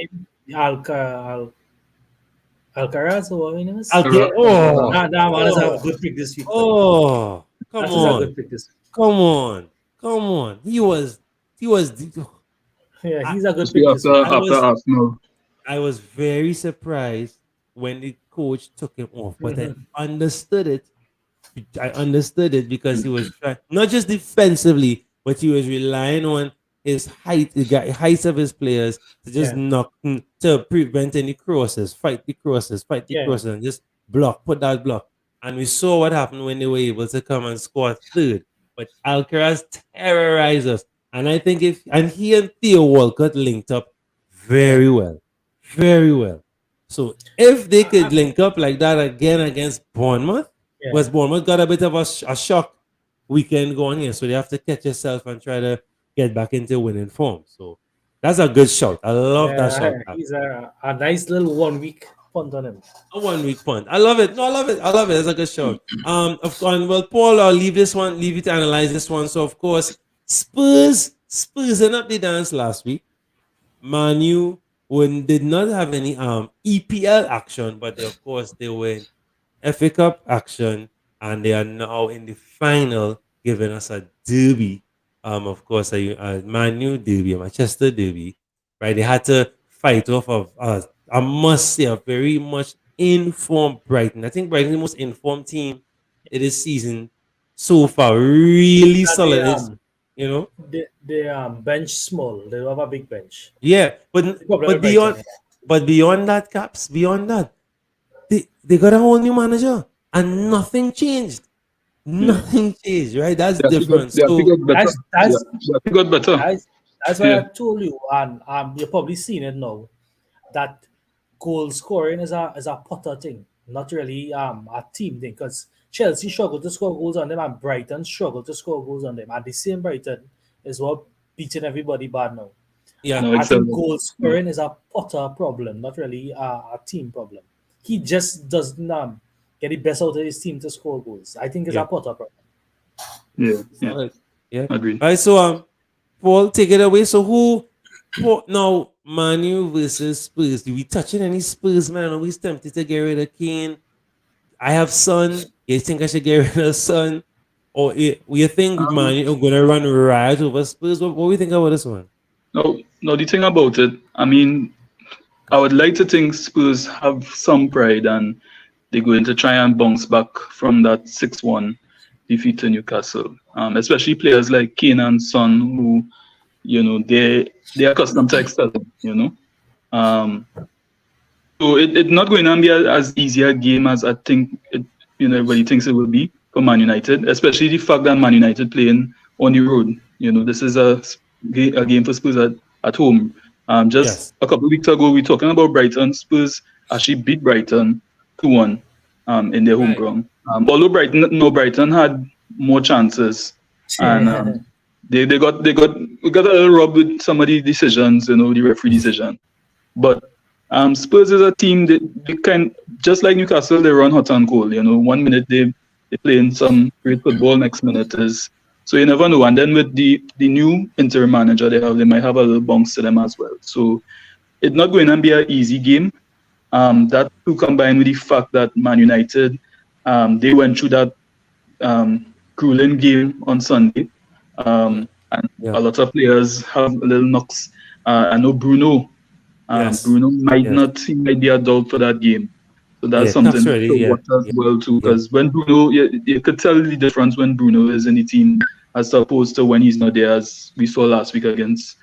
Alcaraz or what his name is? That one is a good pick this week. Oh, come on. Come on. He was yeah, he's a good pick. After Arsenal. I was very surprised when the coach took him off, but I understood it. I understood it because he was trying, not just defensively, but he was relying on his height, the height of his players to just knock, to prevent any crosses, fight the crosses, and just put that block. And we saw what happened when they were able to come and score third. But Alcaraz terrorized us. And I think he and Theo Walcott linked up very well. Very well. So if they could link up like that again against Bournemouth, Yeah. was Bournemouth got a bit of a shock weekend going here. So they have to catch yourself and try to get back into winning form. So that's a good shout. I love that shout. He's a nice little 1 week punt on him. A 1 week punt. I love it. No, I love it. I love it. It's a good show. Of course, well, Paul, I'll leave you to analyze this one. So, of course, Spurs ended up the dance last week. Manu did not have any EPL action, but of course they were in FA Cup action, and they are now in the final, giving us a derby. Of course, a Manu derby, a Manchester derby. Right, they had to fight off of I must say, a very much informed Brighton. I think Brighton is the most informed team in this season so far. Really solid. You know, the bench small. They have a big bench. yeah, but beyond that, Caps, beyond that, they got a whole new manager and nothing changed. Nothing changed, right? That's different. They have So got better. They got better. That's why I told you, and you're probably seeing it now, that goal scoring is a Potter thing, not really a team thing. Because Chelsea struggled to score goals on them, and Brighton struggled to score goals on them. And the same Brighton is what beating everybody bad now. yeah, No, I think exactly. goal scoring is a Potter problem, not really a team problem. He just doesn't get the best out of his team to score goals. I think it's Yeah. a Potter problem. Yeah. yeah. Agreed. All right, so Paul, take it away. So now Manu versus Spurs? Do we touching any Spurs, man? Are we tempted to get rid of Kane? I have Son. You think I should get rid of Son? Or you think Manu are gonna run riot over Spurs? What do we think about this one? No, the thing about it, I mean, I would like to think Spurs have some pride and they're going to try and bounce back from that 6-1 defeat to Newcastle. Especially players like Kane and Son, who, they're accustomed to excelling, So it's not going to be as easy a game as I think everybody thinks it will be for Man United, especially the fact that Man United playing on the road. This is a game for Spurs at home. Just a couple of weeks ago, we were talking about Brighton. Spurs actually beat Brighton 2-1 in their home ground. Although Brighton had more chances, and we got a little robbed with some of the decisions, the referee decision. But Spurs is a team that they kind, just like Newcastle, they run hot and cold. 1 minute they playing some great football, next minute is. So you never know. And then with the new interim manager they might have a little bounce to them as well. So it's not going to be an easy game. That too combined with the fact that Man United, they went through that grueling game on Sunday. And a lot of players have a little knocks. I know Bruno. Bruno might be a dog for that game. So that's something to watch as well too. Because when Bruno, you could tell the difference when Bruno is in the team as opposed to when he's not there, as we saw last week against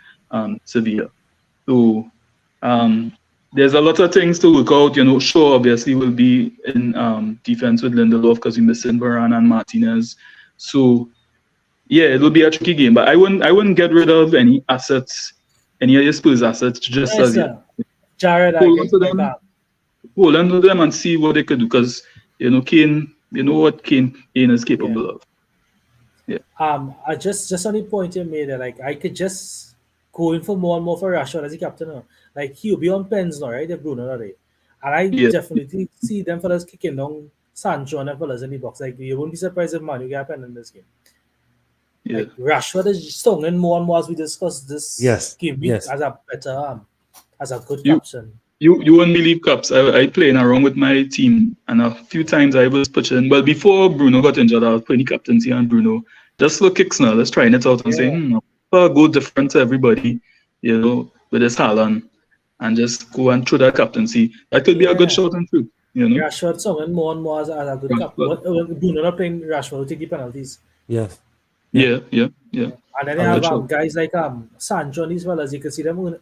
Sevilla. So there's a lot of things to look out. Shaw obviously will be in defense with Lindelof because we're missing Varane and Martinez. So it will be a tricky game. But I wouldn't get rid of any assets, any of your Spurs assets, just as yet. Jared, hold on to them and see what they could do, because Kane, what Kane is capable of. I just on the point you made that I could just go in for more and more for Rashford as the captain now. He'll be on pens now, right? If Bruno not there. And I definitely see them fellas kicking down Sancho and them fellas in the box. You won't be surprised if Man you get a pen in this game. Rashford is stung more and more as we discuss this game week as a better as a good captain. You won't believe, Caps. I playing around with my team, and a few times I was pitching. Well, before Bruno got injured, I was playing captaincy on Bruno. Just for kicks now, let's trying it out and say, go different to everybody, with this Haaland, and just go and throw that captaincy. That could be a good shot and through. Rashford sung more and more as a good captain. Bruno not playing, Rashford will take the penalties. Yes. Yeah. And then they have guys like Sancho and these fellas, you can see them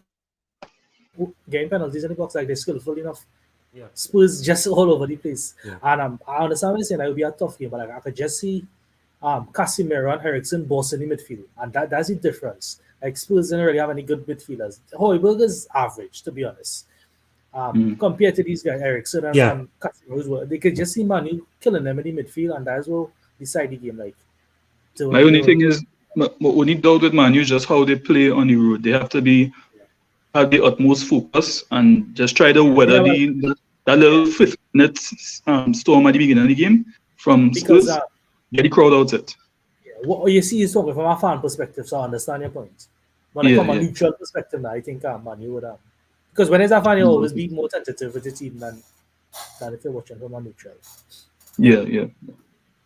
getting penalties in the box, they're skillful enough. Spurs just all over the place. And I understand what you're saying, it would be a tough game, but I could just see Casemiro and Eriksen boss in the midfield, and that's the difference. Like Spurs didn't really have any good midfielders. Højbjerg is average, to be honest. Compared to these guys, Eriksen and, Yeah. and Casemiro, they could just see Manu killing them in the midfield, and that's what decide the game. Like, My only thing is, my only doubt with Man U is just how they play on the road. They have to have the utmost focus and just try to weather that little 15-minute storm at the beginning of the game from because Spurs. Get the crowd out it. what you see is talking from a fan perspective, so I understand your point. But from a neutral perspective, now, I think Manu would have. Because when it's a fan, you always be more tentative with the team than if you're watching from a neutral. Yeah.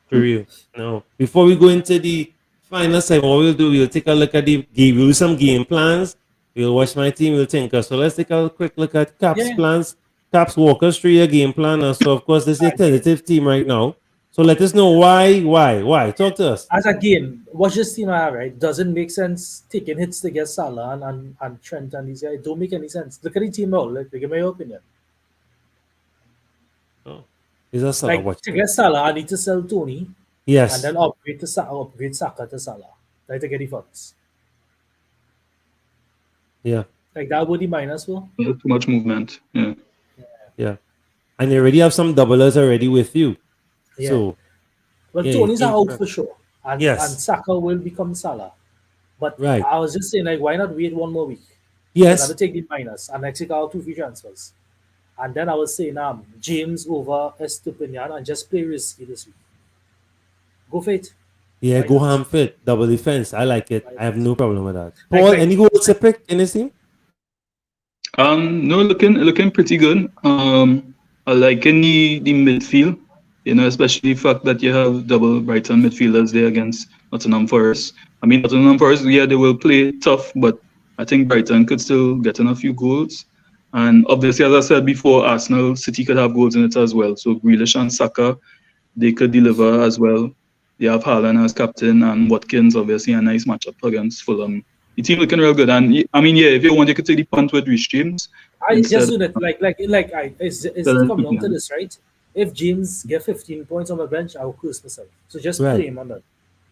For real. No. Before we go into the final segment, what we'll do, we'll take a look at the game. We'll do some game plans. We'll watch my team. We'll think. So let's take a quick look at Cap's plans. Cap's walk us through your game plan. And so, of course, this is a tentative team right now. So let us know why. Talk to us. As a game, watch this team I have, right? Doesn't make sense taking hits to get Salah and Trent and these guys. It don't make any sense. Look at the team out. Like, give me your opinion. Oh. Is that Salah Like, watching? to get Salah, I need to sell Tony Yes. and then upgrade Saka to Salah. Like, to get the funds. Yeah. Like, that would be minus for. Too much movement. Yeah. Yeah. And you already have some doublers already with you. Yeah. So, Well, yeah, Tony's yeah. out for sure. And, Yes. and Saka will become Salah. But Right. I was just saying, like, why not wait one more week? yes. I would take the minus and execute out 2 free transfers. And then I was saying, James over Estupinian and just play risky this week. Go for it. Yeah, Why go not? ham fit, double defense. I like it. I have no problem with that. Like- Paul, like- any goals to pick in this team? No, looking pretty good. I like in the midfield, especially the fact that you have double Brighton midfielders there against Nottingham Forest. I mean, Nottingham Forest, yeah, they will play tough, but I think Brighton could still get in a few goals. And obviously, as I said before, Arsenal, City could have goals in it as well. So Grealish and Saka, they could deliver as well. They have Haaland as captain and Watkins, obviously, a nice matchup against Fulham. The team looking real good. And I mean, yeah, if you want, you could take the punt with Reece James. I just do that. It's come down to this, right? If James get 15 points on my bench, I'll curse myself. So just Right. play him on that.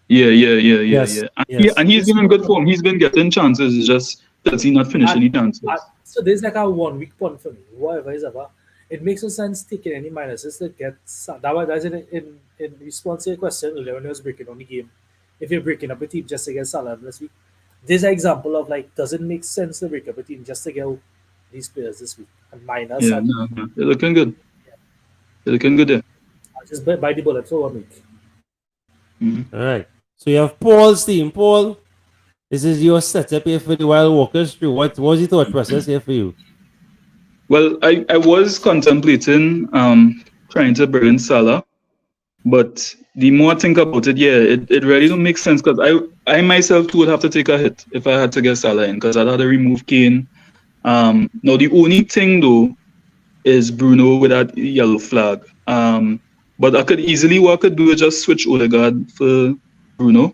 Yeah. Yes, And, yes. and he's been in good form. He's been getting chances. It's just that he's not finishing the chances. So there's like a 1 week punt for me. Whatever is ever. It makes no sense taking any minuses to get that's in response to your question earlier when I was breaking on the game. If you're breaking up a team just to get Salah this week, this is an example of like doesn't make sense to break up a team just to get these players this week and minus. Yeah, And no. They're looking good. They're looking good there. I'll just buy the bullet for 1 week. All right. So you have Paul's team. Paul, this is your setup here for the Wild Walkers through. What was the thought process here for you? Well, I was contemplating trying to bring in Salah, but the more I think about it, it really don't make sense because I myself too would have to take a hit if I had to get Salah in because I'd have to remove Kane. Now the only thing though is Bruno with that yellow flag. But I could easily what I could do is just switch Odegaard for Bruno.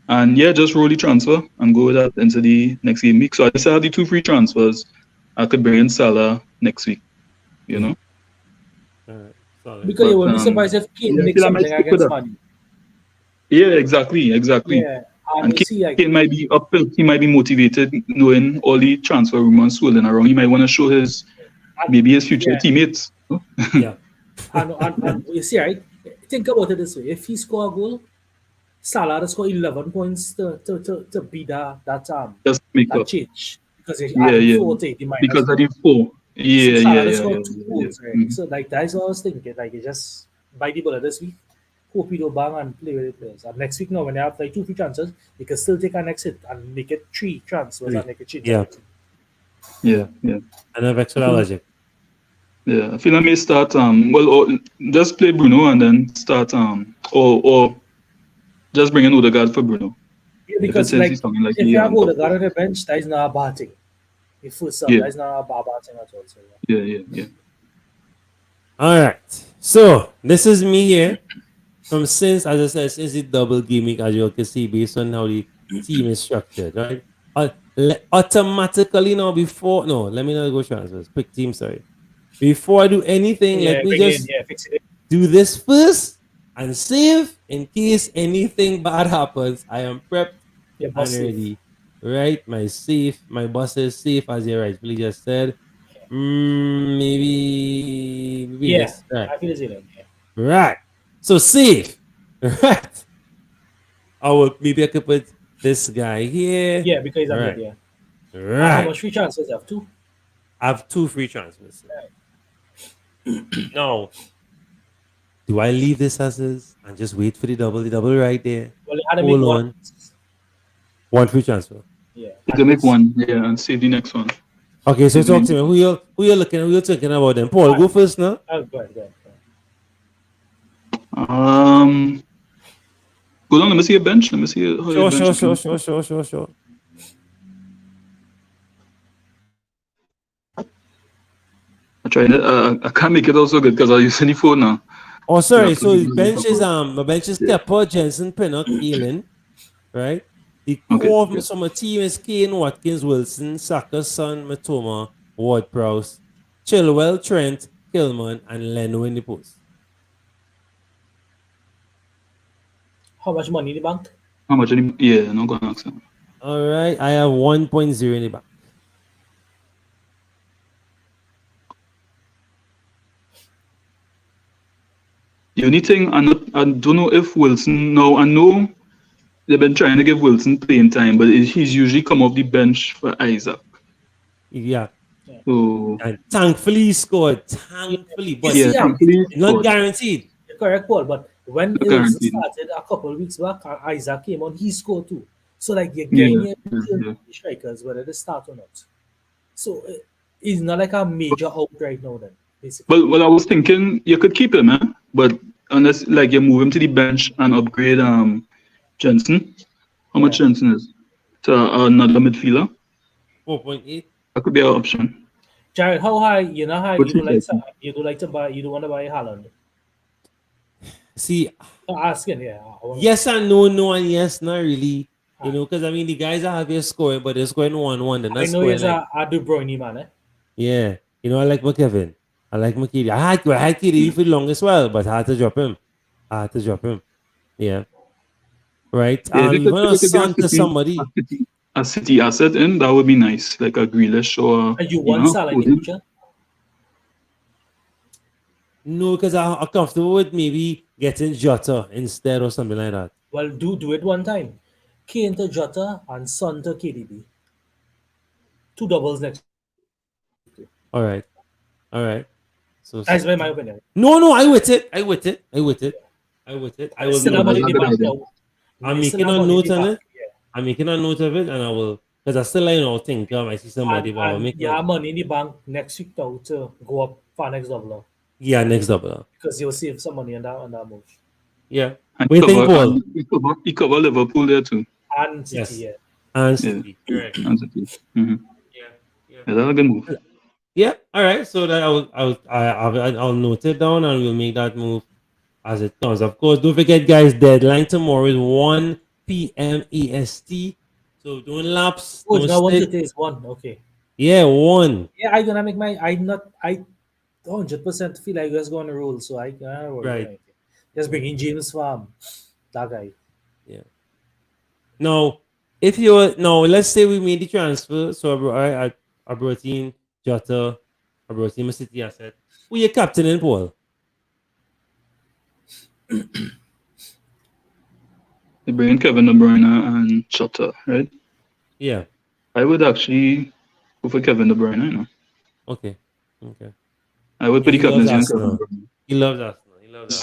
And just roll the transfer and go with that into the next game week. So I just have the 2 free transfers. I could bring in Salah next week, All right. Solid. Because you will be But, surprised if Kane yeah, makes I might something stick with against that. Man. Yeah, exactly. Yeah. And And you see, like, Kane might be up, he might be motivated knowing all the transfer rumors swirling around. He might want to show his future Yeah. teammates. Yeah. and you see, right? Think about it this way: if he score a goal, Salah has scored 11 points to beat that Just make up. change because he Yeah, added yeah. 4 to the minus. Because I did 4. Yeah. Salah has scored 2 goals, right? Mhm. So like that's what I was thinking. Like you just buy the bullet this week, hope you don't bang and play with the players. And next week now, when they have like 2 free transfers, you can still take an exit and make it 3 transfers and make a change. Yeah. Yeah. And have extra logic. Yeah, I feel I may start just play Bruno and then start or just bring in Odegaard for Bruno. Yeah, because If like it's something like if the, you have um, Odegaard on the bench, that is not a bad thing. If first sub, Yeah. that is not a bad thing at all. So, yeah. Yeah. All right. So this is me here. Since, as I said, since the double game week, as you can see, based on how the team is structured, right? Automatically now, let me not go transfers. Quick team, sorry. Before I do anything, let me bring it just in, fix it. do this first. and save in case anything bad happens. I am prepped Yeah, and boss safe. ready. Right, my boss is safe, as you rightfully just said. Maybe Yeah, this. Right. I feel the same. Yeah. Right. So safe. Right. Maybe I could put this guy here. Yeah, because I'm Right. yeah. How Right. much free transfers you have? 2? I have 2 free transfers. Now, do I leave this as is and just wait for the double right there? Well, you had to Hold make on. one. 1 free transfer. Yeah. You can make one, yeah, and save the next one. Okay, so Save talk the- to me. Who you looking? Who you thinking about them? Paul, go first now. Oh, go ahead. Go down. Let me see your bench. Let me see how your bench. Sure. I tried it. I can't make it out so good because I use the phone now. Oh, sorry. Yeah, So his please. bench is my bench is Kepa, Jensen, Pinnock, Keelan, right? The Okay, core of yes. my team is Kane, Watkins, Wilson, Saka, Son, Matoma, Ward-Prowse, Chilwell, Trent, Kilman, and Leno in the post. How much money in the bank? How much? Yeah, I'm not gonna ask him. All right, I have 1.0 in the back. The only thing I don't know if Wilson. No, I know they've been trying to give Wilson playing time, but he's usually come off the bench for Isaac. Yeah, So and thankfully he scored. Thankfully, but Yeah, yeah, thankfully he not scored. guaranteed. You're correct, Paul. But when Not it guaranteed. started a couple of weeks back, Isaac came on, he scored too. So, like, you're Yeah, getting yeah. the strikers, whether they start or not. So, it's not like a major out right now, then, basically. Well, I was thinking you could keep him, but unless like you move him to the bench and upgrade Jensen. How much Jensen is to another midfielder? 4.8. That could be an option. Jared, how high? You know how What's you do he like taking? you do like to buy? You do want to buy Haaland? See, Asking, yeah. yes and no, and yes, not really. You know, because I mean, the guys are happy scoring, but they're scoring 1-1. They're not I know scoring he's like, a De Bruyne man, eh? yeah. You know, I like McKevin. I like McKinney. I had KDB for the longest while, but I had to drop him. Yeah. Right. Yeah, if you Even a could get son to somebody. a City asset in, that would be nice, like a Grealish or And you want Salah in the Foden. future? No, because I'm comfortable with maybe getting Jota instead or something like that. Well, do it one time. Kane to Jota and Son to KDB. 2 doubles next. All right. So That's my opinion. no, I with it. I will Still be have money in the That's a bank good now. I'm We still making have a money in note the on bank, it. I'm making a note of it, and I will, because I still, think I see somebody, And, but I'll and make you have money in the bank next week now to go up for next double next double. because you'll save some money on that move. Yeah. And What do you think, Paul? he cover Liverpool there too. And City, Yes. yeah. And Yeah. City. Correct. And City. Mhm. Yeah. Yeah, that's a good move. Yeah. All right. So that I'll note it down, and we'll make that move as it comes. Of course, don't forget, guys. Deadline tomorrow is 1 p.m. EST. So don't lapse. Oh, it's Don't now stick. 1 is 1. Okay. Yeah, 1. Yeah, I'm gonna make my. I 100% feel like it's going to roll. So I Right. Just bringing James Farm, that guy. Now, if you're let's say we made the transfer. So I brought in Jota. I brought in my City asset. Who your captain in, Paul? They bring in Kevin De Bruyne and Jota, right? Yeah. I would actually go for Kevin De Bruyne. You know, Okay. I would put the He loves captaincy on Arsenal. Kevin De Bruyne. He loves Arsenal.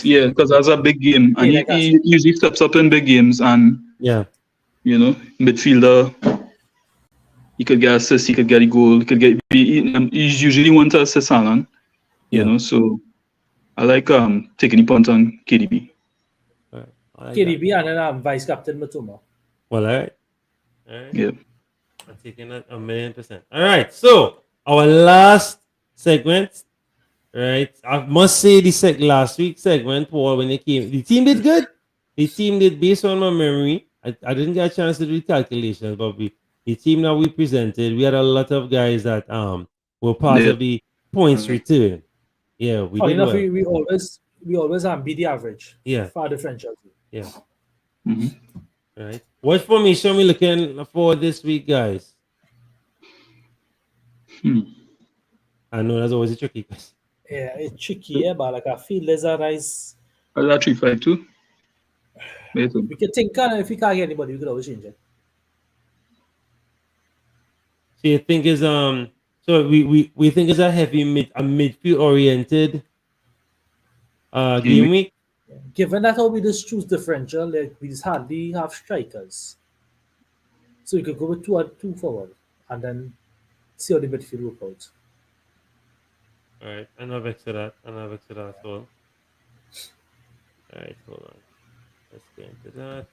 Yeah, because that's a big game, and Yeah, like he usually steps up in big games, and Yeah. midfielder. He could get assists, he could get a goal, he's usually one to assist Haaland, so I like taking the punt on KDB. All right. I like KDB and then vice captain Matuma. that. Well, all right. Yeah. I'm taking that 1,000,000%. All right. So our last segment, right? I must say the last week's segment, Paul, when it came, the team did good. The team did, based on my memory. I didn't get a chance to do the calculations, but the team that we presented, we had a lot of guys that were part of the points return. Yeah, we did well. We always we always beat the average. Yeah. Far differential. Yeah. Mhm. Right. What formation we looking for this week, guys? Hmm. I know that's always a tricky question. Yeah, it's tricky, yeah, but like I feel there's a nice. Is that 3-5-2? Wait, We can think if we can't get anybody, we could always change it. So you think is so we think is a heavy midfield oriented game week. Given that how we just choose differential, like we just hardly have strikers. So you could go with two forward and then see how the midfield work out. All right, I'm not vexed with that. I'm not vexed with that at all. All right, hold on. Let's get into that.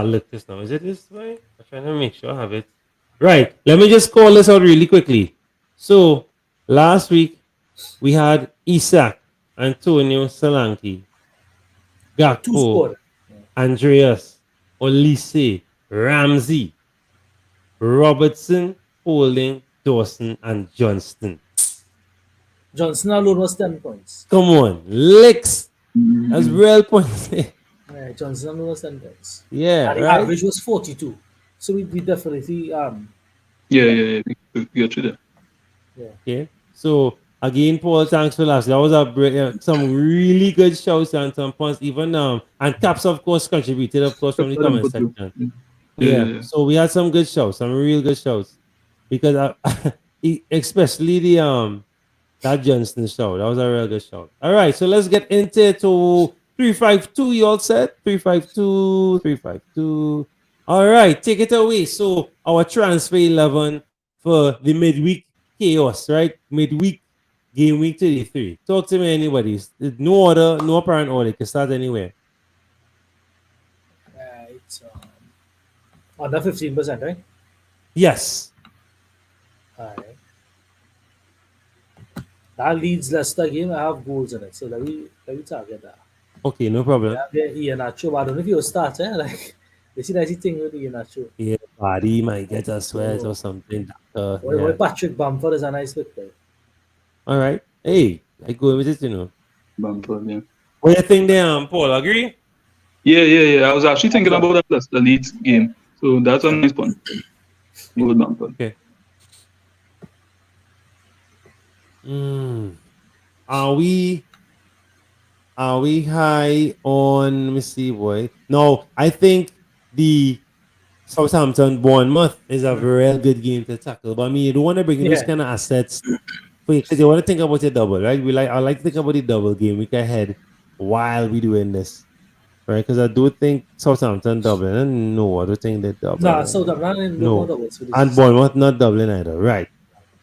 Look this now. Is it this way? I'm trying to make sure I have it. Right. Let me just call this out really quickly. So last week we had Isak, Antonio Solanke, Two Gakpo, scored. Andreas, Olise, Ramsey, Robertson, Holding, Dawson, and Johnston. Johnson alone was 10 points. Come on, licks. That's real points. Yeah, Johnson alone was 10 points. Yeah, And the right. average was 42. So we definitely Yeah. We got you there. Okay. So again, Paul, thanks for last. That was some really good shouts and some points. Even and Caps of course contributed, of course, from the comment section. Yeah. So we had some good shouts, some real good shouts, because especially the that Johnston shout. That was a real good shout. All right, so let's get into it. To 352. You all set? 352, 352. All right, take it away. So our transfer 11 for the midweek chaos, right? Midweek game week 33. Talk to me, anybody. No order, no apparent order. You can start anywhere. it's under 15%, right? Yes. Alright. That leads Leicester game. I have goals in it, so let me target that. Okay, no problem. Yeah, Ian Nacho, but I don't know if you'll start, like they see that thing with Ian Nacho. Yeah, body might get a sweat or something. Well, Patrick Bamford is a nice pick there. All right. Hey, I go with it, you know. Bamford, yeah. What do you think there, Paul? Agree? Yeah. I was actually thinking about that Leicester Leeds game. So that's a nice point. Good Bamford. Okay. Are we high on, let me see, boy. No, I think the Southampton Bournemouth is a very good game to tackle. But I mean, you don't want to bring in those kind of assets because you want to think about your double, right? I like to think about the double game week ahead while we doing this. Right? Because I do think Southampton doubling. And no, I don't think they're doubling. No, Southampton no doubles. And Bournemouth not doubling either. Right.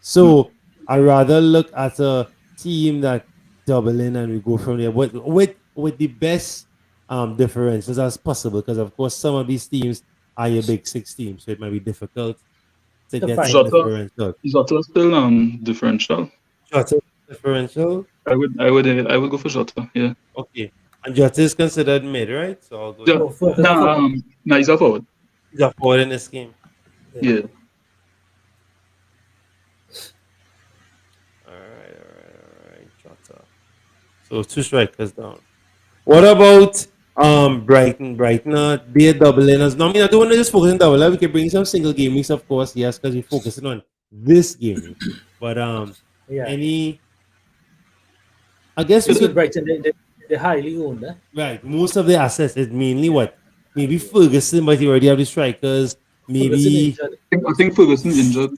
So I'd rather look at a team that doubling and we go from there with the best differentials as possible, because of course some of these teams are your big six teams, so it might be difficult to get some differential. Is Jota still differential? Jota differential? I would go for Jota, yeah. Okay. And Jota is considered mid, right? So I'll go. No, he's a forward. He's a forward in this game. Yeah. All right. Jota. So 2 strikers down. What about Brighton? Brighton, they're doubling us. No, I mean, I don't want to just focus on double. We can bring some single game weeks, of course, yes, because we're focusing on this game. But any, I guess we could. Brighton, they're highly owned, eh? Right. Most of the assets is mainly what? Maybe Ferguson, but you already have the strikers. Maybe I think Ferguson injured.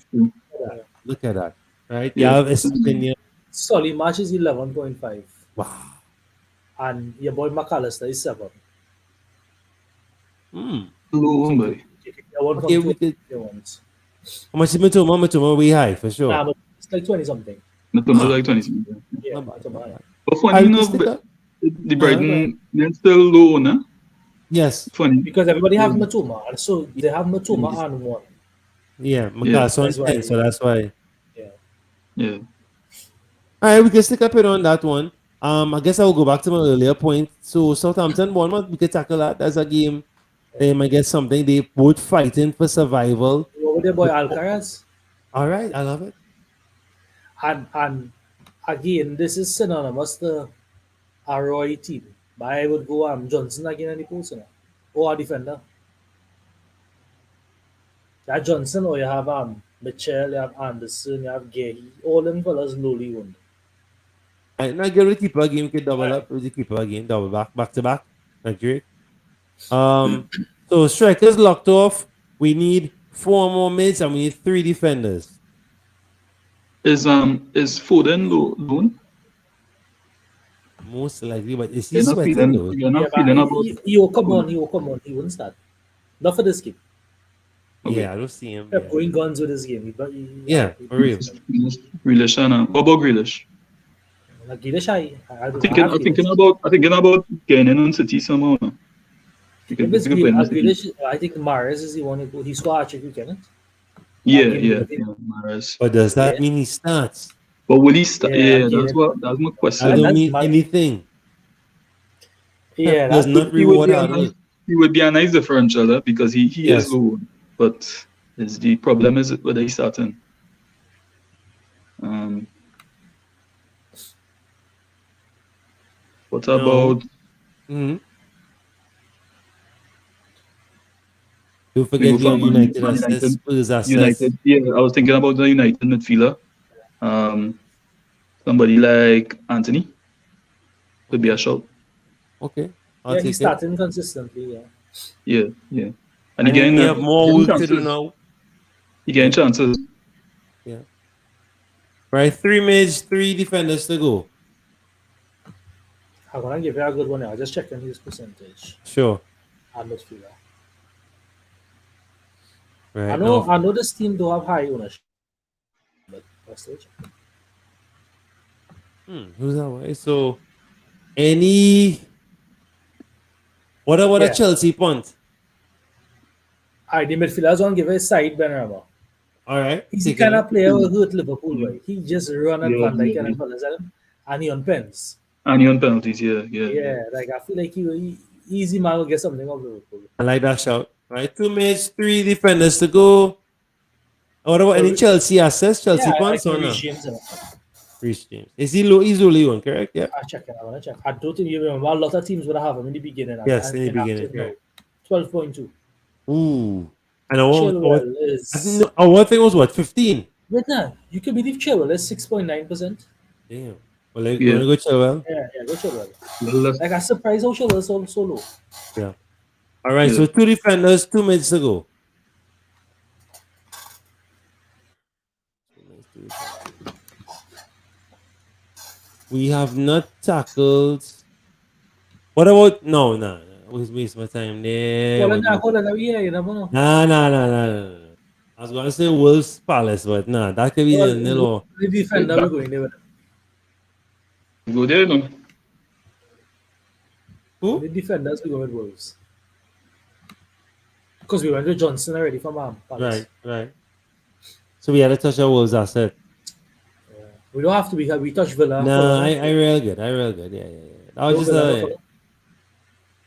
Look at that. Right? You have Espina. Solly March is 11.5. Wow. And your boy McAllister is 7. Low, boy. Okay, we could. How much is Matoma? Matoma way high for sure. Nah, but it's like 20 something. Matoma like 20 something. Yeah, Matoma. But funny enough, the Brighton they're still low, no? Yes. Funny. Because everybody have Matoma, and so they have Matoma and 1. Yeah, McCarson, so that's why. Yeah. All right, we can stick up it on that one. I guess I will go back to my earlier point. So Southampton, Bournemouth, we could tackle that as a game. They might get something. They both fighting for survival. What with their boy Alcaraz? All right, I love it. And Again, this is synonymous to a Roy team. But I would go Johnson again in the post, or a defender. You have Johnson, or you have Mitchell, you have Anderson, you have Gay. All them fellas lowly one. I now get the keeper game can double up with the keeper again, double back to back. That's great. So strikers locked off. We need 4 more mids and we need 3 defenders. Is Foden loan? Most likely, but is he You're not sweating feeling, though? you're not Yeah, feeling but about. he will come on. He will come on. He wouldn't start. Not for this game. Okay. Yeah, I don't see him. Pep Yeah, going guns with this game. yeah, for real. Grealish and what about Grealish? Like Grealish, I I'm thinking about getting in on City somehow. No? You can, If it's you can play in City. Grealish, I think Mahrez is the one who go. He scored a trick weekend. Yeah, I'll give Mahrez. But does that Yeah. mean he starts? But will he start? Yeah, Yeah, okay. that's my I question. don't that's mean my- anything. Yeah, Does that's not He would reward be a our nice, he would be a nice differential because he Yes. is low, but is the problem is whether he's starting. What No. about Mm-hmm. Don't we forget go your from United United- assets, Spurs assets. United? Yeah, I was thinking about the United midfielder. Somebody like Anthony could be a shout. Okay, I'll yeah, take he's it. starting consistently. Yeah. Yeah, yeah. And And again, we have more work to do now. He getting chances. Right, 3 mids, 3 defenders to go. I'm gonna give you a good one now. Just checking his percentage. Sure. I'm midfielder. Right. I know this team don't have high ownership, but that's still check. Who's that way? So, what about Yeah. a Chelsea punt? Alright, the midfielders want to give a side Benrahma. All right. He's the take kind it. of player who hurt Liverpool, right? He just run and Yeah. Van Dijk and fellas at him, and he on pens. And he on penalties, yeah. Yeah, like I feel like he easy man will get something of Liverpool. I like that shout. Right, 2 mids, 3 defenders to go. What about any Chelsea assets? Chelsea Yeah, punts or Reece not? James, Reece James. Is he low? He's only one, correct? Yeah. I check it. I want to check. I don't think you remember. A lot of teams would have him in the beginning. Yes, and in the after beginning, now, right. 12.2. Ooh. And I want. Chilwell is. One thing was what? 15. Wait, now you can believe Chilwell is 6.9%. Damn. Well, like, Yeah. you want to go Chilwell? Yeah, go Chilwell. Well, Like I'm surprised how Chilwell is so low. Yeah. All right. Yeah. So 2 defenders, 2 mids to go. We have not tackled. What about no? I was wasting my time there. Hold on, yeah, you never know. No. I was going to say Wolves Palace, but nah, that could be the nil or The defender we're going there with. go there, no? who? The defenders we go with Wolves. Because we went with Johnson already from Palace. Right. So we had to touch our Wolves asset. Yeah. We don't have to. We touch Villa. Nah, Fulham. I real good. Yeah. That was No just Villa, no Fulham.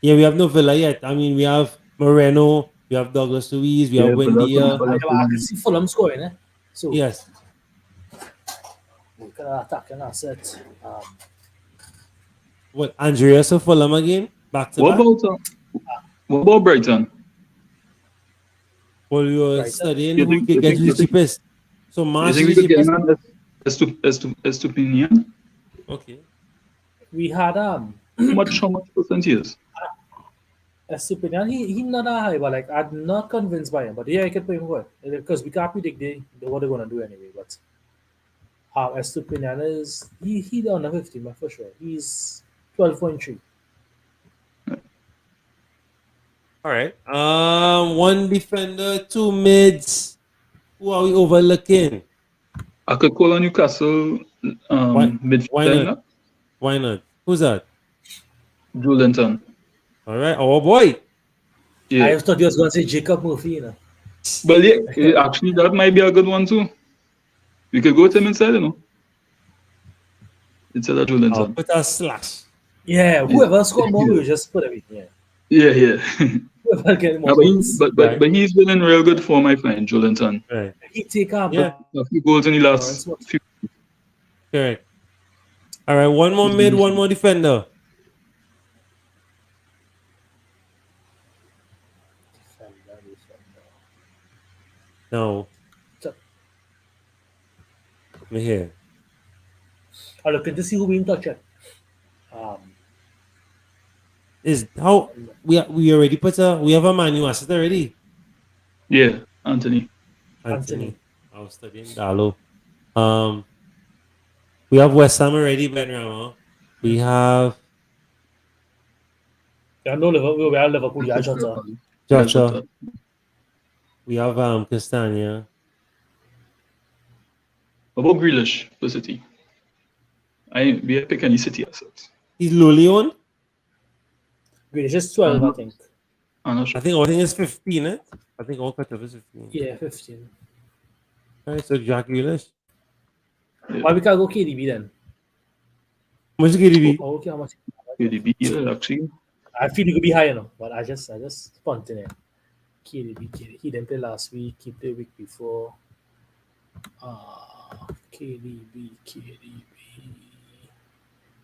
yeah. We have no Villa yet. I mean, we have Moreno, we have Douglas Luiz, we have Yeah, Buendia. Villa. I can see Fulham scoring, eh? So Yes. we can attack and asset. What Andreas of Fulham again? Back to What back. about Brighton? Well, you were Right. studying You who think- can you get think- you you the think- cheapest. So I Marsh think is we the could get cheapest. Estupinian. Okay. We had How much percent he is? Estupinian. He not that high, but like I'm not convinced by him. But yeah, I can pay him for it because we can't predict what they're gonna do anyway. But Estupinian is he down to 15, but for sure he's 12.3. All right. 1 defender, 2 mids. Who are we overlooking? I could call on Newcastle Why midfielder, not? Why not? Who's that? Joelinton. All right. Oh boy. Yeah. I thought you was gonna say Jacob Murphy, you know. But yeah, actually, that might be a good one too. We could go with him inside, you know. Instead of I'll Joelinton. put a slash. Yeah, whoever scored more, we just put everything. Yeah, Yeah. whoever get more No, points. but he's been in real good form, I find, Joelinton. Right. He take Yeah. A few goals in the last Lawrence, few. Correct. All right, one more mid, one more defender. No. So- Me here. I'm looking to see who we in touch with. Is how we already we have a Man U asset already. Yeah, Anthony. Anthony. I was studying Dalo. We have West Ham already, Ben Rama. We have Yeah, no Liverpool. We are Liverpool. Yeah, Jota. Jota. We have Castagna. What about Grealish for City? We pick any City assets. He's lowly on. Grealish is 12, I think. I'm not sure. I think it's 15, eh? I think all cut off is 15. Yeah, 15. All right, so Jack Grealish. Why we can't go KDB then? How much KDB? Oh, okay, how much? KDB, yeah, actually. I feel it could be higher now, but I just spontaneous it. KDB. He didn't play last week. He played the week before. KDB.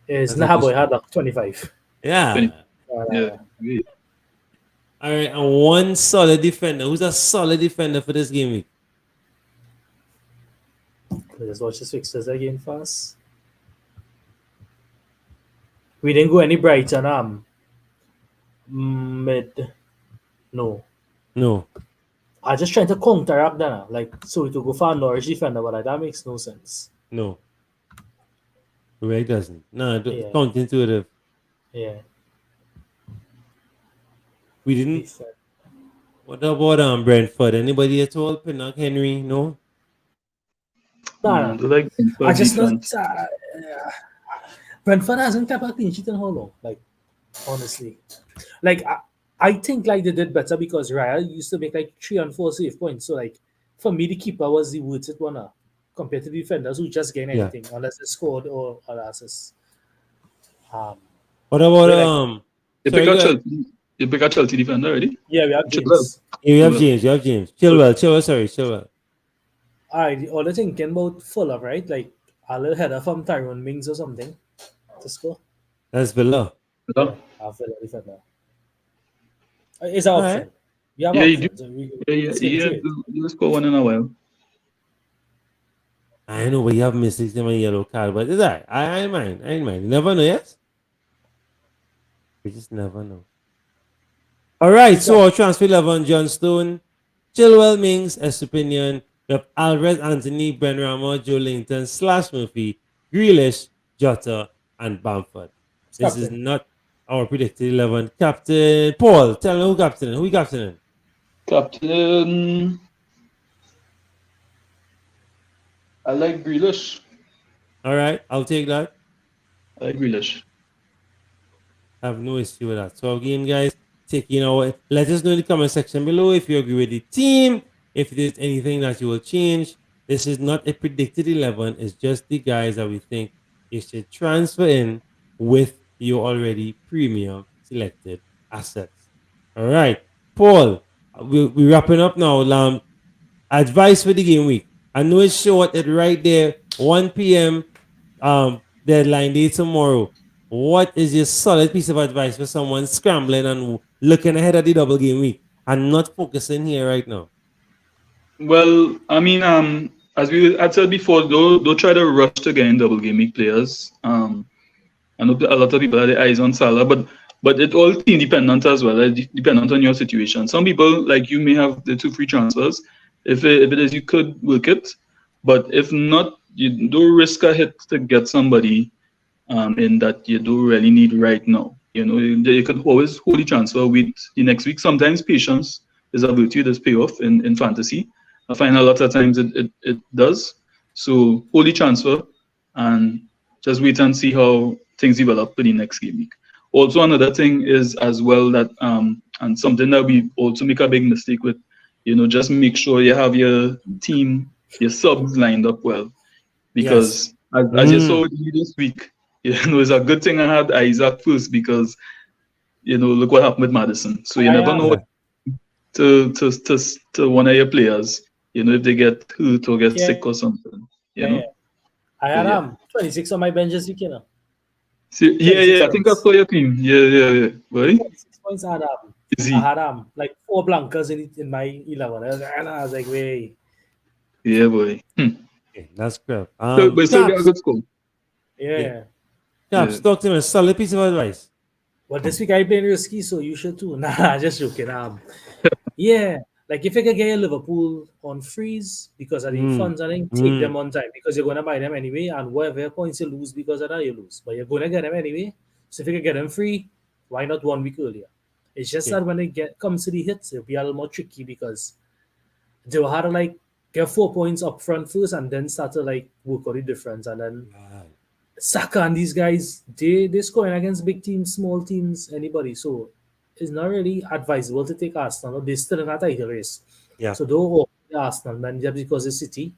It's Nahaboy had like 25. Yeah. Yeah. All right, and one solid defender. Who's a solid defender for this game week? Let's watch the fixtures again fast. We didn't go any Brighton mid. No. I just trying to counteract that. Like, so to go for a Norwich defender, but like, that makes no sense. No. It really doesn't. No, Yeah. counterintuitive. Yeah. We didn't. What about Brentford? Anybody at all? Pinnock Henry? No? Nah. Like, I just defense. not. Brentford hasn't kept a clean sheet in how long? Like, honestly, like I think like they did better because Raya used to make like 3 and 4 save points. So like for me, the keeper was the worth it one compared to the defenders who just gain anything unless they scored or assists. What about You pick a Chelsea defender already? Yeah, we have Chilwell. James. You have James. Chilwell. Alright, the other thinking about Fulham, right? Like a little header from Tyrone Mings or something to score. That's Villa. Yeah. Villa defender. It's an option. Alright. We have Yeah, you options. You score one in a while. I know we have mistakes in my yellow card, but it's alright. I ain't mind. You never know, yes? We just never know. Alright, so our transfer 11, John Stone, Chilwell, Mings, Estupinian, we have Alvarez, Anthony, Benrahma, Joe Linton, /Murphy, Grealish, Jota, and Bamford. This is not our predicted 11. Captain Paul, tell me who captaining. Who you captaining? Captain. I like Grealish. Alright, I'll take that. I like Grealish. I have no issue with that. So again, guys, let us know in the comment section below if you agree with the team, if there's anything that you will change. This is not a predicted 11. It's just the guys that we think you should transfer in with your already premium selected assets. All right, Paul, we're wrapping up now. Advice for the game week. I know it's short. It's right there. 1 p.m. Deadline day tomorrow. What is your solid piece of advice for someone scrambling and looking ahead at the double game week and not focusing here right now? Well, I mean, as we had said before, don't try to rush to get in double game week players. I know a lot of people have their eyes on Salah, but it all team dependent as well. Dependent on your situation. Some people, like you, may have the 2 free transfers. If it is, you could work it. But if not, you do risk a hit to get somebody in that you do really need right now. You know, you could always wholly transfer with the next week. Sometimes patience is a virtue that's pay off in fantasy. I find a lot of times it does. So wholly transfer and just wait and see how things develop for the next game week. Also, another thing is as well that and something that we also make a big mistake with, you know, just make sure you have your team, your subs lined up well. Because as you saw this week, you know, it's a good thing I had Isaac first because, you know, look what happened with Madison. So you never know what to one of your players, you know, if they get hurt or get sick or something. You know? I had 26 on my bench this week, you know. See, yeah. I think I saw your team. Yeah. Boy, 6 points I had easy. I had like 4 blankers in my 11. I was like, wait. Yeah, boy. Okay, that's crap. But still got a Caps, good score. Yeah. Caps, Yeah. talk to me. A solid piece of advice. Well, this week I playing risky, so you should too. Nah, just joking. Yeah, like if you can get a Liverpool on freeze because of the funds, I think take them on time because you're gonna buy them anyway, and whatever points you lose because of that, you lose. But you're gonna get them anyway. So if you can get them free, why not 1 week earlier? It's just Yeah. that when it comes to the hits, it'll be a little more tricky because they will have to like get 4 points up front first and then start to like work out the difference. And then Saka and these guys, they scoring against big teams, small teams, anybody. So it's not really advisable to take Arsenal. They're still in a title race. Yeah. So don't hope the Arsenal man just because it's City.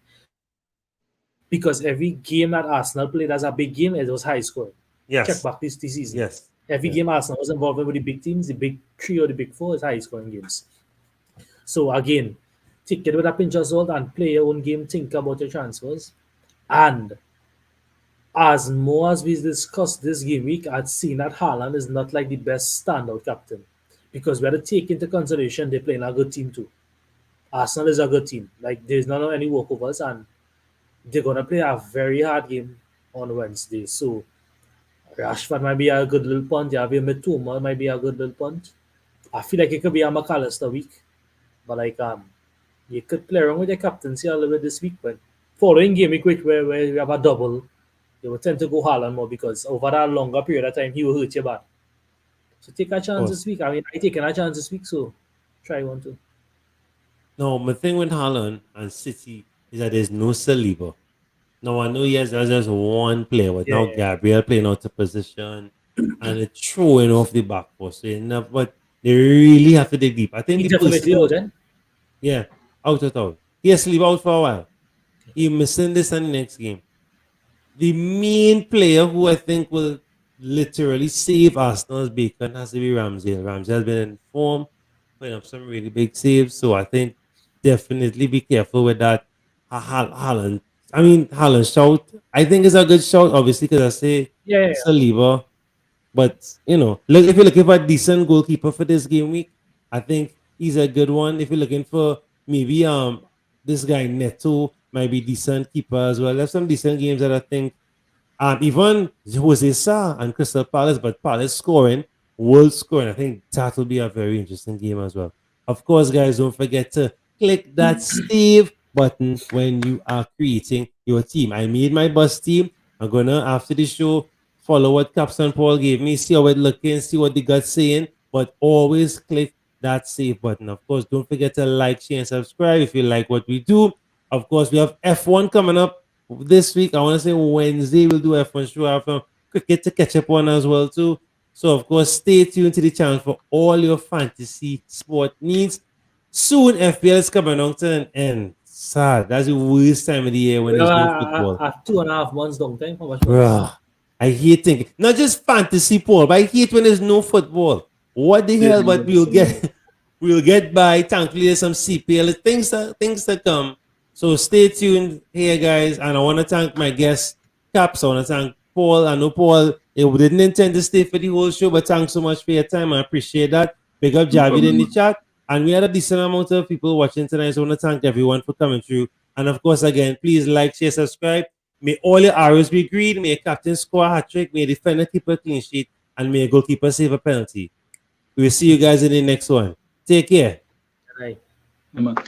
Because every game that Arsenal played as a big game, it was high scoring. Yes. Check back this season. Yes. Every game Arsenal was involved with the big teams, the big 3 or the big 4 is high scoring games. So again, take it with a pinch of salt and play your own game, think about your transfers. And as more as we discussed this game week, I'd seen that Haaland is not like the best standout captain. Because we had to take into consideration they're playing a good team too. Arsenal is a good team. Like there's not any walkovers and they're gonna play a very hard game on Wednesday. So Rashford might be a good little punt. Javier Mitoma might be a good little punt. I feel like it could be a McAllister week. But like you could play around with your captaincy a little bit this week, but following game week where we have a double, you will tend to go Haaland more because over that longer period of time he will hurt you bad. So take a chance this week. I mean I taken a chance this week, so try one too. No, my thing with Haaland and City is that there's no Saliba. Now I know there's just one player, but now Gabriel playing out of position and it's throwing off the back post. So enough, but they really have to dig deep. I think He the definitely person, out, eh? yeah, out. He has to leave out for a while. He missing this and the next game. The main player who I think will literally save Arsenal's bacon has to be Ramsey. Ramsey has been in form, putting up some really big saves. So I think definitely be careful with that. Haaland shout. I think it's a good shout, obviously, because I say Saliba. But look, if you're looking for a decent goalkeeper for this game week, I think he's a good one. If you're looking for maybe this guy Neto might be decent keeper as well. There's some decent games that I think even Jose Sa and Crystal Palace, but Palace scoring, world scoring. I think that will be a very interesting game as well. Of course, guys, don't forget to click that save button when you are creating your team. I made my bus team. I'm gonna after the show follow what Captain Paul gave me, see how it looking, see what the gut's saying, but always click that save button. Of course, don't forget to like, share, and subscribe if you like what we do. Of course, we have F1 coming up this week. I want to say Wednesday we'll do F1 show. I have some cricket to catch up on as well too. So of course, stay tuned to the channel for all your fantasy sport needs. Soon FPL is coming on to an end. Sad. That's the worst time of the year when there's no football. 2.5 months downtime. How much? Bruh, I hate thinking. Not just fantasy, Paul, but I hate when there's no football. What the hell? But we'll get by. Thankfully, there's some CPL things that come. So stay tuned here, guys. And I want to thank my guest, Caps. I want to thank Paul. I know Paul didn't intend to stay for the whole show, but thanks so much for your time. I appreciate that. Big up Javid in the chat. And we had a decent amount of people watching tonight. So I want to thank everyone for coming through. And of course, again, please like, share, subscribe. May all your arrows be green. May your captain score a hat trick. May your defender keep a clean sheet. And may your goalkeeper save a penalty. We will see you guys in the next one. Take care. Right.